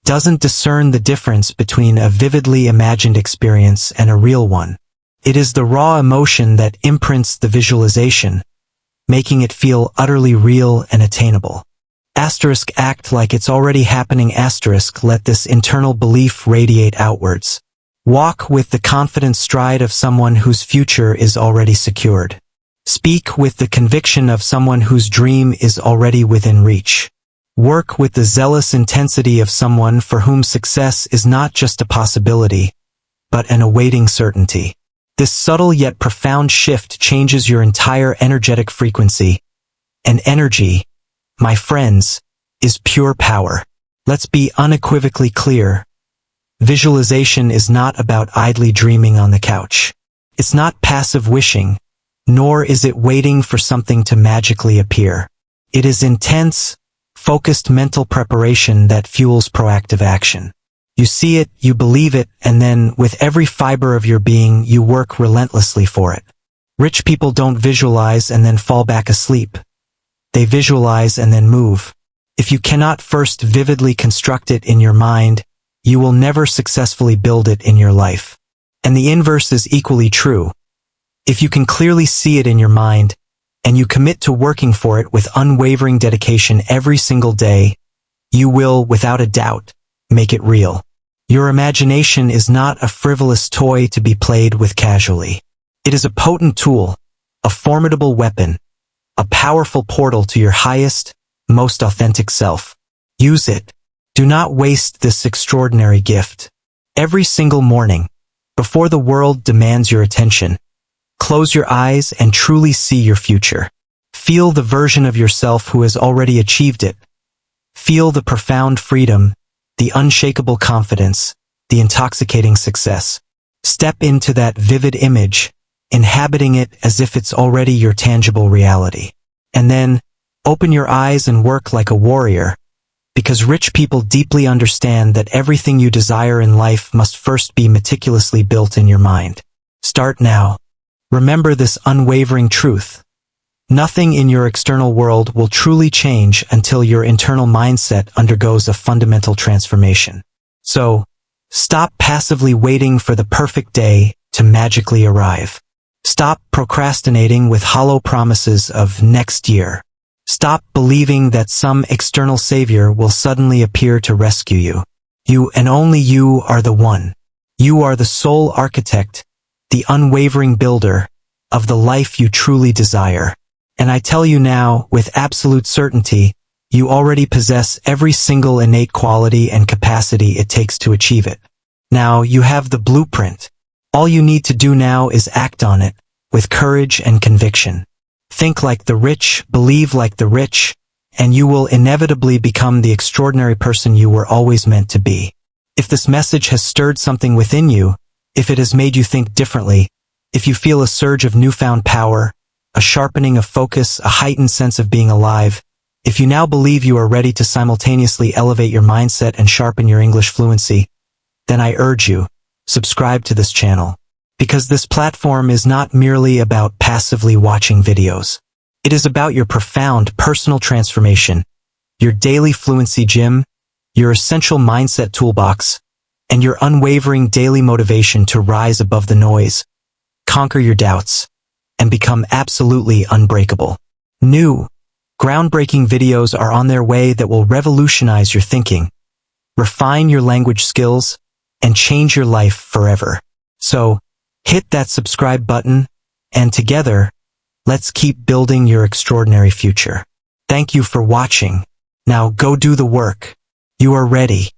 [SPEAKER 1] doesn't discern the difference between a vividly imagined experience and a real one. It is the raw emotion that imprints the visualization, making it feel utterly real and attainable. Asterisk act like it's already happening. Asterisk let this internal belief radiate outwards. Walk with the confident stride of someone whose future is already secured. Speak with the conviction of someone whose dream is already within reach. Work with the zealous intensity of someone for whom success is not just a possibility, but an awaiting certainty. This subtle yet profound shift changes your entire energetic frequency. And energy, my friends, is pure power. Let's be unequivocally clear. Visualization is not about idly dreaming on the couch. It's not passive wishing, nor is it waiting for something to magically appear. It is intense, focused mental preparation that fuels proactive action. You see it, you believe it, and then, with every fiber of your being, you work relentlessly for it. Rich people don't visualize and then fall back asleep. They visualize and then move. If you cannot first vividly construct it in your mind, you will never successfully build it in your life. And the inverse is equally true. If you can clearly see it in your mind, and you commit to working for it with unwavering dedication every single day, you will, without a doubt, make it real. Your imagination is not a frivolous toy to be played with casually. It is a potent tool, a formidable weapon, a powerful portal to your highest, most authentic self. Use it. Do not waste this extraordinary gift. Every single morning, before the world demands your attention, close your eyes and truly see your future. Feel the version of yourself who has already achieved it. Feel the profound freedom, the unshakable confidence, the intoxicating success. Step into that vivid image, inhabiting it as if it's already your tangible reality. And then, open your eyes and work like a warrior, because rich people deeply understand that everything you desire in life must first be meticulously built in your mind. Start now. Remember this unwavering truth. Nothing in your external world will truly change until your internal mindset undergoes a fundamental transformation. So, stop passively waiting for the perfect day to magically arrive. Stop procrastinating with hollow promises of next year. Stop believing that some external savior will suddenly appear to rescue you. You and only you are the one. You are the sole architect, the unwavering builder, of the life you truly desire. And I tell you now, with absolute certainty, you already possess every single innate quality and capacity it takes to achieve it. Now you have the blueprint. All you need to do now is act on it, with courage and conviction. Think like the rich, believe like the rich, and you will inevitably become the extraordinary person you were always meant to be. If this message has stirred something within you, if it has made you think differently, if you feel a surge of newfound power, a sharpening of focus, a heightened sense of being alive, if you now believe you are ready to simultaneously elevate your mindset and sharpen your English fluency, then I urge you, subscribe to this channel. Because this platform is not merely about passively watching videos. It is about your profound personal transformation, your daily fluency gym, your essential mindset toolbox, and your unwavering daily motivation to rise above the noise, conquer your doubts, and become absolutely unbreakable. New, groundbreaking videos are on their way that will revolutionize your thinking, refine your language skills, and change your life forever. So, hit that subscribe button, and together, let's keep building your extraordinary future. Thank you for watching. Now go do the work. You are ready.